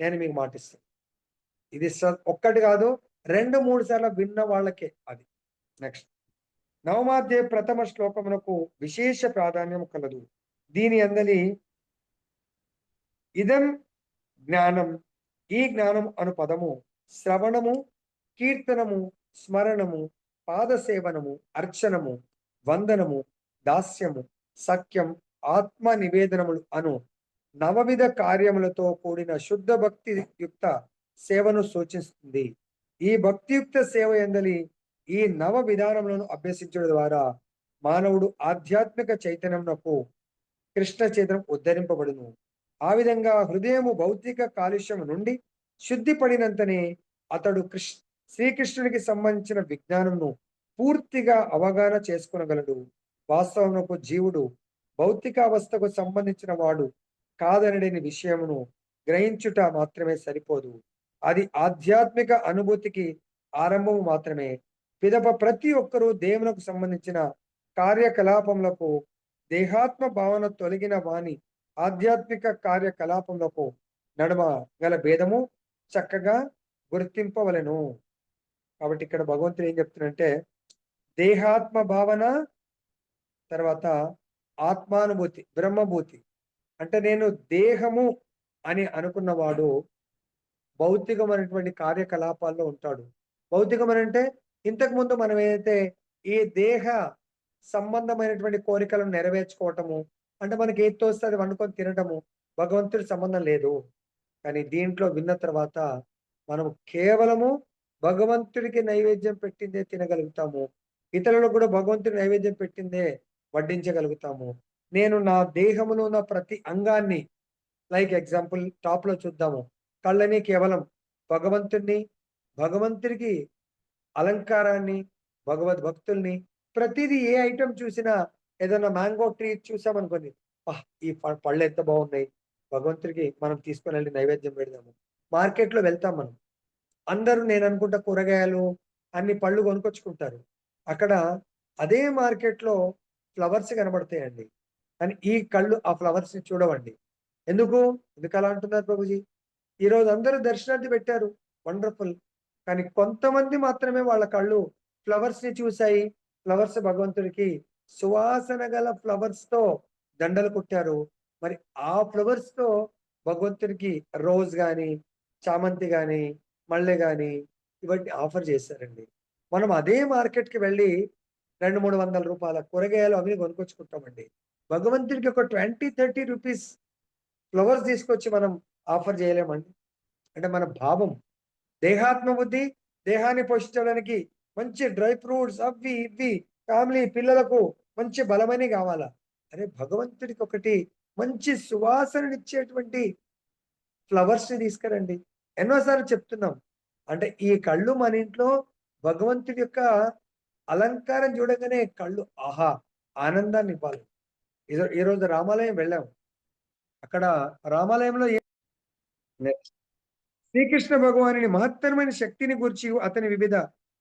నేను మీకు మాటిస్తాను. ఇది ఒక్కటి కాదు 2, 3 సార్లు విన్న వాళ్ళకే అది. నెక్స్ట్ నవమాధ్యాయ ప్రథమ శ్లోకమునకు విశేష ప్రాధాన్యం కలదు. దీని అందలి ఇదం జ్ఞానం, ఈ జ్ఞానం అను పదము శ్రవణము, కీర్తనము, స్మరణము, పాదసేవనము, అర్చనము, వందనము, దాస్యము, సఖ్యం, ఆత్మ నివేదనములు అను నవవిధ కార్యములతో కూడిన శుద్ధ భక్తి యుక్త సేవను సూచిస్తుంది. ఈ భక్తియుక్త సేవ ఎందలి ఈ నవ విధానములను అభ్యసించడం ద్వారా మానవుడు ఆధ్యాత్మిక చైతన్యమునకు కృష్ణ చైతన్యం ఉద్ధరింపబడును. ఆ విధంగా హృదయము భౌతిక కాలుష్యం నుండి శుద్ధి పడినంతనే అతడు శ్రీకృష్ణునికి సంబంధించిన విజ్ఞానంను పూర్తిగా అవగాహన చేసుకునగలడు. వాస్తవమునకు జీవుడు భౌతిక అవస్థకు సంబంధించిన వాడు కాదనడని విషయమును గ్రహించుట మాత్రమే సరిపోదు. అది ఆధ్యాత్మిక అనుభూతికి ఆరంభము మాత్రమే. పిదప ప్రతి ఒక్కరూ దేవునికి సంబంధించిన కార్యకలాపములకు దేహాత్మ భావన తొలగిన వాని ఆధ్యాత్మిక కార్యకలాపములకు నడుమ గల భేదము చక్కగా గుర్తింపవలెను. కాబట్టి ఇక్కడ భగవంతుడు ఏం చెప్తున్నాడంటే దేహాత్మ భావన, తర్వాత ఆత్మానుభూతి, బ్రహ్మభూతి. అంటే నేను దేహము అని అనుకున్నవాడు భౌతికమైనటువంటి కార్యకలాపాల్లో ఉంటాడు. భౌతికమని అంటే ఇంతకుముందు మనం ఏదైతే ఈ దేహ సంబంధమైనటువంటి కోరికలను నెరవేర్చుకోవటము, అంటే మనకి ఏది తోస్తే అది వండుకొని తినటము, భగవంతుడి సంబంధం లేదు. కానీ దీంట్లో విన్న తర్వాత మనం కేవలము భగవంతుడికి నైవేద్యం పెట్టిందే తినగలుగుతాము. ఇతరులకు కూడా భగవంతుడి నైవేద్యం పెట్టిందే వడ్డించగలుగుతాము. నేను నా దేహములో ఉన్న ప్రతి అంగాన్ని, లైక్ ఎగ్జాంపుల్ టాప్ లో చూద్దాము. కళ్ళని కేవలం భగవంతుడిని, భగవంతుడికి అలంకారాన్ని, భగవద్భక్తుల్ని, ప్రతిదీ ఏ ఐటెం చూసినా, ఏదైనా మ్యాంగో ట్రీ చూసామనుకోండి, ఈ పళ్ళు ఎంత బాగున్నాయి, భగవంతుడికి మనం తీసుకొని వెళ్ళి నైవేద్యం పెడదాము. మార్కెట్లో వెళ్తాం మనం, అందరూ నేను అనుకుంటా కూరగాయలు అన్ని పళ్ళు కొనుక్కొచ్చుకుంటారు. అక్కడ అదే మార్కెట్లో ఫ్లవర్స్ కనబడతాయండి. కానీ ఈ కళ్ళు ఆ ఫ్లవర్స్ ని చూడవండి. ఎందుకు అలా అంటున్నారు ప్రభుజీ? ఈరోజు అందరూ దర్శనార్థి పెట్టారు, వండర్ఫుల్. కానీ కొంతమంది మాత్రమే వాళ్ళ కళ్ళు ఫ్లవర్స్ ని చూశాయి. ఫ్లవర్స్ భగవంతుడికి సువాసన గల ఫ్లవర్స్ తో దండలు కుట్టారు. మరి ఆ ఫ్లవర్స్ తో భగవంతుడికి రోజ్ గాని, చామంతి గాని, మల్లె గాని ఇవన్నీ ఆఫర్ చేశారండి. మనం అదే మార్కెట్‌కి వెళ్ళి 200, 300 రూపాయల కూరగాయలు అవి కొనుక్కొచ్చుకుంటామండి. భగవంతుడికి ఒక 20, 30 రూపీస్ ఫ్లవర్స్ తీసుకొచ్చి మనం ఆఫర్ చేయలేమండి. అంటే మన భావం దేహాత్మ బుద్ధి, దేహాన్ని పోషించడానికి మంచి డ్రై ఫ్రూట్స్ అవి ఇవి, ఫ్యామిలీ పిల్లలకు మంచి బలమైనవి కావాలా? అరే భగవంతుడికి ఒకటి మంచి సువాసననిచ్చేటువంటి ఫ్లవర్స్ ని తీసుకురండి. ఎన్నోసార్లు చెప్తున్నాం. అంటే ఈ కళ్ళు మన ఇంట్లో భగవంతుడి యొక్క అలంకారం చూడగానే కళ్ళు ఆహా ఆనందాన్ని ఇవ్వాలి. ఈరోజు రామాలయం వెళ్ళాం. అక్కడ రామాలయంలో శ్రీకృష్ణ భగవానుని మహత్తరమైన శక్తిని గూర్చియు, అతని వివిధ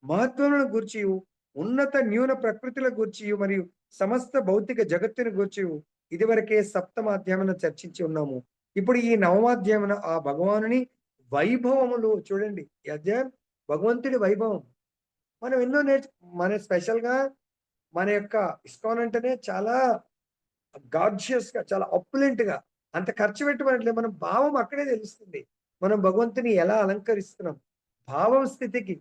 మహత్వములను గూర్చియు, ఉన్నత న్యూన ప్రకృతుల గూర్చియు, మరియు సమస్త భౌతిక జగత్తుని గూర్చియు ఇదివరకే సప్తమ అధ్యాయమున చర్చించి ఉన్నాము. ఇప్పుడు ఈ నవమాధ్యాయమున ఆ భగవానుని వైభవములు చూడండి. ఈ అధ్యాయం భగవంతుడి వైభవం. మనం ఎన్నో మన స్పెషల్ గా మన యొక్క ఇస్కాన్ అంటేనే చాలా గార్జియస్ గా, చాలా అప్పులెంట్ గా, అంత ఖర్చు పెట్టమనట్లేదు. మన భావం అక్కడే తెలుస్తుంది. మనం భగవంతుని ఎలా అలంకరిస్తున్నాం భావం స్థితికి.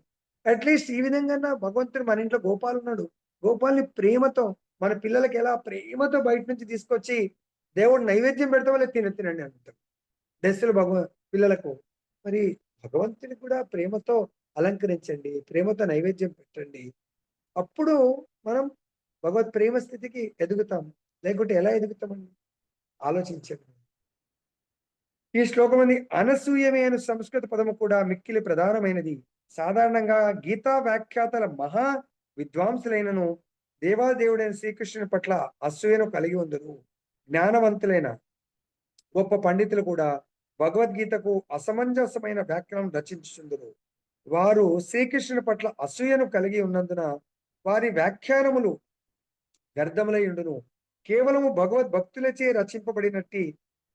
అట్లీస్ట్ ఈ విధంగా భగవంతుడు మన ఇంట్లో గోపాల్ ఉన్నాడు. గోపాల్ని ప్రేమతో మన పిల్లలకి ఎలా ప్రేమతో బయట నుంచి తీసుకొచ్చి దేవుడు నైవేద్యం పెడతాం వల్ల తినండి అంటాం డ్రెస్సులు పిల్లలకు. మరి భగవంతుని కూడా ప్రేమతో అలంకరించండి, ప్రేమతో నైవేద్యం పెట్టండి. అప్పుడు మనం భగవత్ ప్రేమ స్థితికి ఎదుగుతాం. లేకుంటే ఎలా ఎదుగుతామండి? ఆలోచించండి. ఈ శ్లోకముని అనసూయమే అను సంస్కృత పదము కూడా మిక్కిలి ప్రధానమైనది. సాధారణంగా గీతా వ్యాఖ్యాతల మహా విద్వాంసులైనను దేవాదేవుడైన శ్రీకృష్ణుని పట్ల అసూయను కలిగి ఉందరు. జ్ఞానవంతులైన గొప్ప పండితులు కూడా భగవద్గీతకు అసమంజసమైన వ్యాఖ్యానం రచించుచుందరు. వారు శ్రీకృష్ణుని పట్ల అసూయను కలిగి ఉన్నందున వారి వ్యాఖ్యానములు వ్యర్థములై ఉండును. కేవలము భగవద్భక్తులచే రచింపబడినట్టి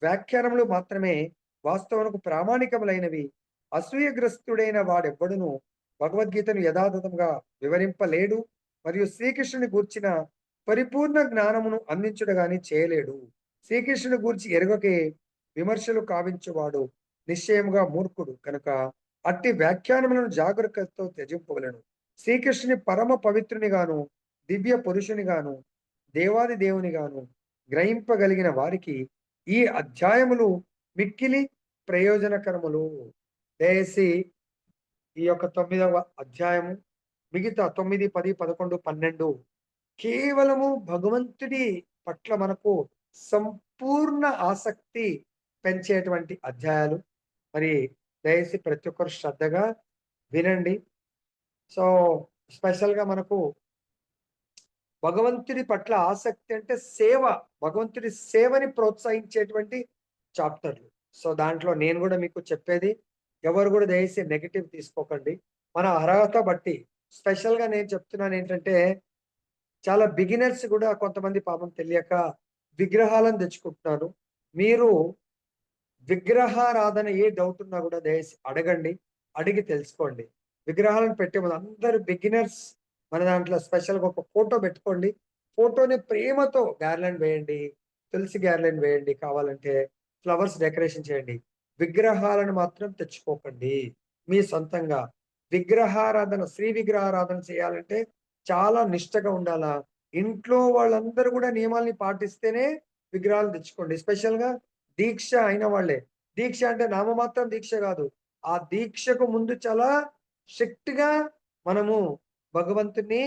వ్యాఖ్యానములు మాత్రమే వాస్తవమునకు ప్రామాణికములైనవి. అసూయగ్రస్తుడైన వాడెవ్వడును భగవద్గీతను యథాతథంగా వివరింపలేడు మరియు శ్రీకృష్ణుని గూర్చిన పరిపూర్ణ జ్ఞానమును అందించుట గాని చేయలేడు. శ్రీకృష్ణుని గూర్చి ఎరుగకే విమర్శలు కావించువాడు నిశ్చయముగా మూర్ఖుడు కనుక అట్టి వ్యాఖ్యానములను జాగ్రత్తతో త్యజింపవలెను. శ్రీకృష్ణుని పరమ పవిత్రునిగాను దివ్య పురుషునిగాను దేవాది దేవునిగాను గ్రహింపగలిగిన వారికి ఈ అధ్యాయములు మిక్కిలి ప్రయోజనకరములు. దయచేసి ఈ యొక్క 9వ అధ్యాయము మిగతా 9, 10, 11, 12 కేవలము భగవంతుడి పట్ల మనకు సంపూర్ణ ఆసక్తి పెంచేటువంటి అధ్యాయాలు. మరి దయచేసి ప్రతి ఒక్కరు శ్రద్ధగా వినండి. సో స్పెషల్‌గా మనకు భగవంతుడి పట్ల ఆసక్తి అంటే సేవ, భగవంతుడి సేవని ప్రోత్సహించేటువంటి చాప్టర్లు. సో దాంట్లో నేను గూడా మీకు చెప్పేది ఎవరు గూడా దయచేసి నెగెటివ్ తీసుకోకండి. మన అర్హత బట్టి స్పెషల్‌గా నేను చెప్తున్నానేంటంటే చాలా బిగినర్స్ గూడా కొంతమంది పాపం తెలియక విగ్రహాలను తెచ్చుకుంటున్నారు. మీరు విగ్రహారాధన ఏ డౌట్ ఉన్నా గూడా దయచేసి అడగండి. అడిగి తెలుసుకోండి. విగ్రహాలను పెట్టే ముందు అందరూ బిగినర్స్ మన దాంట్లో స్పెషల్‌గా ఒక ఫోటో పెట్టుకోండి. ఫోటోని ప్రేమతో గార్లాండ్ వేయండి. తులసి గార్లాండ్ వేయండి. కావాలంటే ఫ్లవర్స్ డెకరేషన్ చేయండి. విగ్రహాలను మాత్రం తెచ్చుకోకండి. మీ సొంతంగా విగ్రహారాధన, శ్రీ విగ్రహారాధన చేయాలంటే చాలా నిష్టగా ఉండాలా. ఇంట్లో వాళ్ళందరూ గూడా నియమాల్ని పాటిస్తేనే విగ్రహాలు తెచ్చుకోండి. స్పెషల్‌గా దీక్ష అయిన వాళ్ళే. దీక్ష అంటే నామమాత్రం దీక్ష గాదు. ఆ దీక్షకు ముందు చాలా స్ట్రిక్ట్‌గా మనము భగవంతుడిని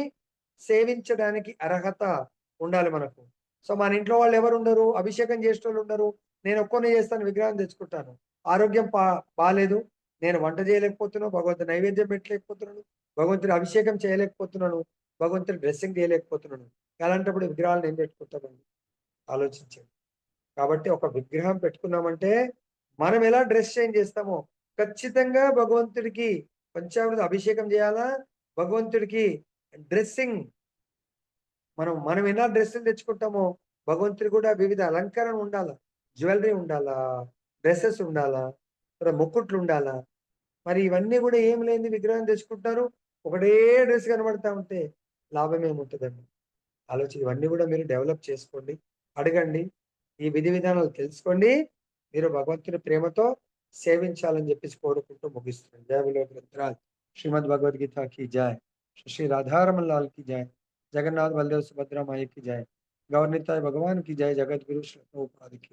సేవించడానికి అర్హత ఉండాలి మనకు. సో, మన ఇంట్లో వాళ్ళెవరుండరు, అభిషేకం చేసేటోళ్ళుండరు. నేనొక్కడినే చేస్తాను, విగ్రహం తెచ్చుకుంటాను. ఆరోగ్యం బాలేదు. నేను వంట చేయలేకపోతున్నాను, భగవంతుడి నైవేద్యం పెట్టలేకపోతున్నాను, భగవంతుడి అభిషేకం చేయలేకపోతున్నాను, భగవంతుడి డ్రెస్సింగ్ చేయలేకపోతున్నాను. అలాంటప్పుడు విగ్రహాలను ఏం పెట్టుకుంటామండి? ఆలోచించండి. కాబట్టి ఒక విగ్రహం పెట్టుకున్నామంటే, మనం ఎలా డ్రెస్ చేంజ్ చేస్తామో, ఖచ్చితంగా భగవంతుడికి పంచామృత అభిషేకం చేయాలా, భగవంతుడికి డ్రెస్సింగ్ మనం ఎలా డ్రెస్సులు తెచ్చుకుంటామో, భగవంతుడికి కూడా వివిధ అలంకరణ ఉండాలా. జ్యువెల్లరీ ఉండాలా, డ్రెసెస్ ఉండాలా, తర్వాత ముకుట్లుండాలా. మరి ఇవన్నీ గూడా ఏం లేనిది విగ్రహం తెచ్చుకుంటారు. ఒకటే డ్రెస్ కనబడతా ఉంటే లాభమేముంటదండి? ఇవన్నీ గూడా మీరు డెవలప్ చేసుకోండి. అడగండి. ఈ విధి విధానాలు తెలుసుకోండి. మీరు భగవంతుని ప్రేమతో సేవించాలని జెప్పేసి కోరుకుంటూ ముగిస్తున్నాను. జై బోలో గ్రంథరాజ్ శ్రీమద్ భగవద్గీత की जय। श्री राधारमण लाल की जय। जगन्नाथ बलदेव सुभद्रा माई की जय। गौर निताई भगवान की जय। जगत गुरु श्री प्रभुपाद की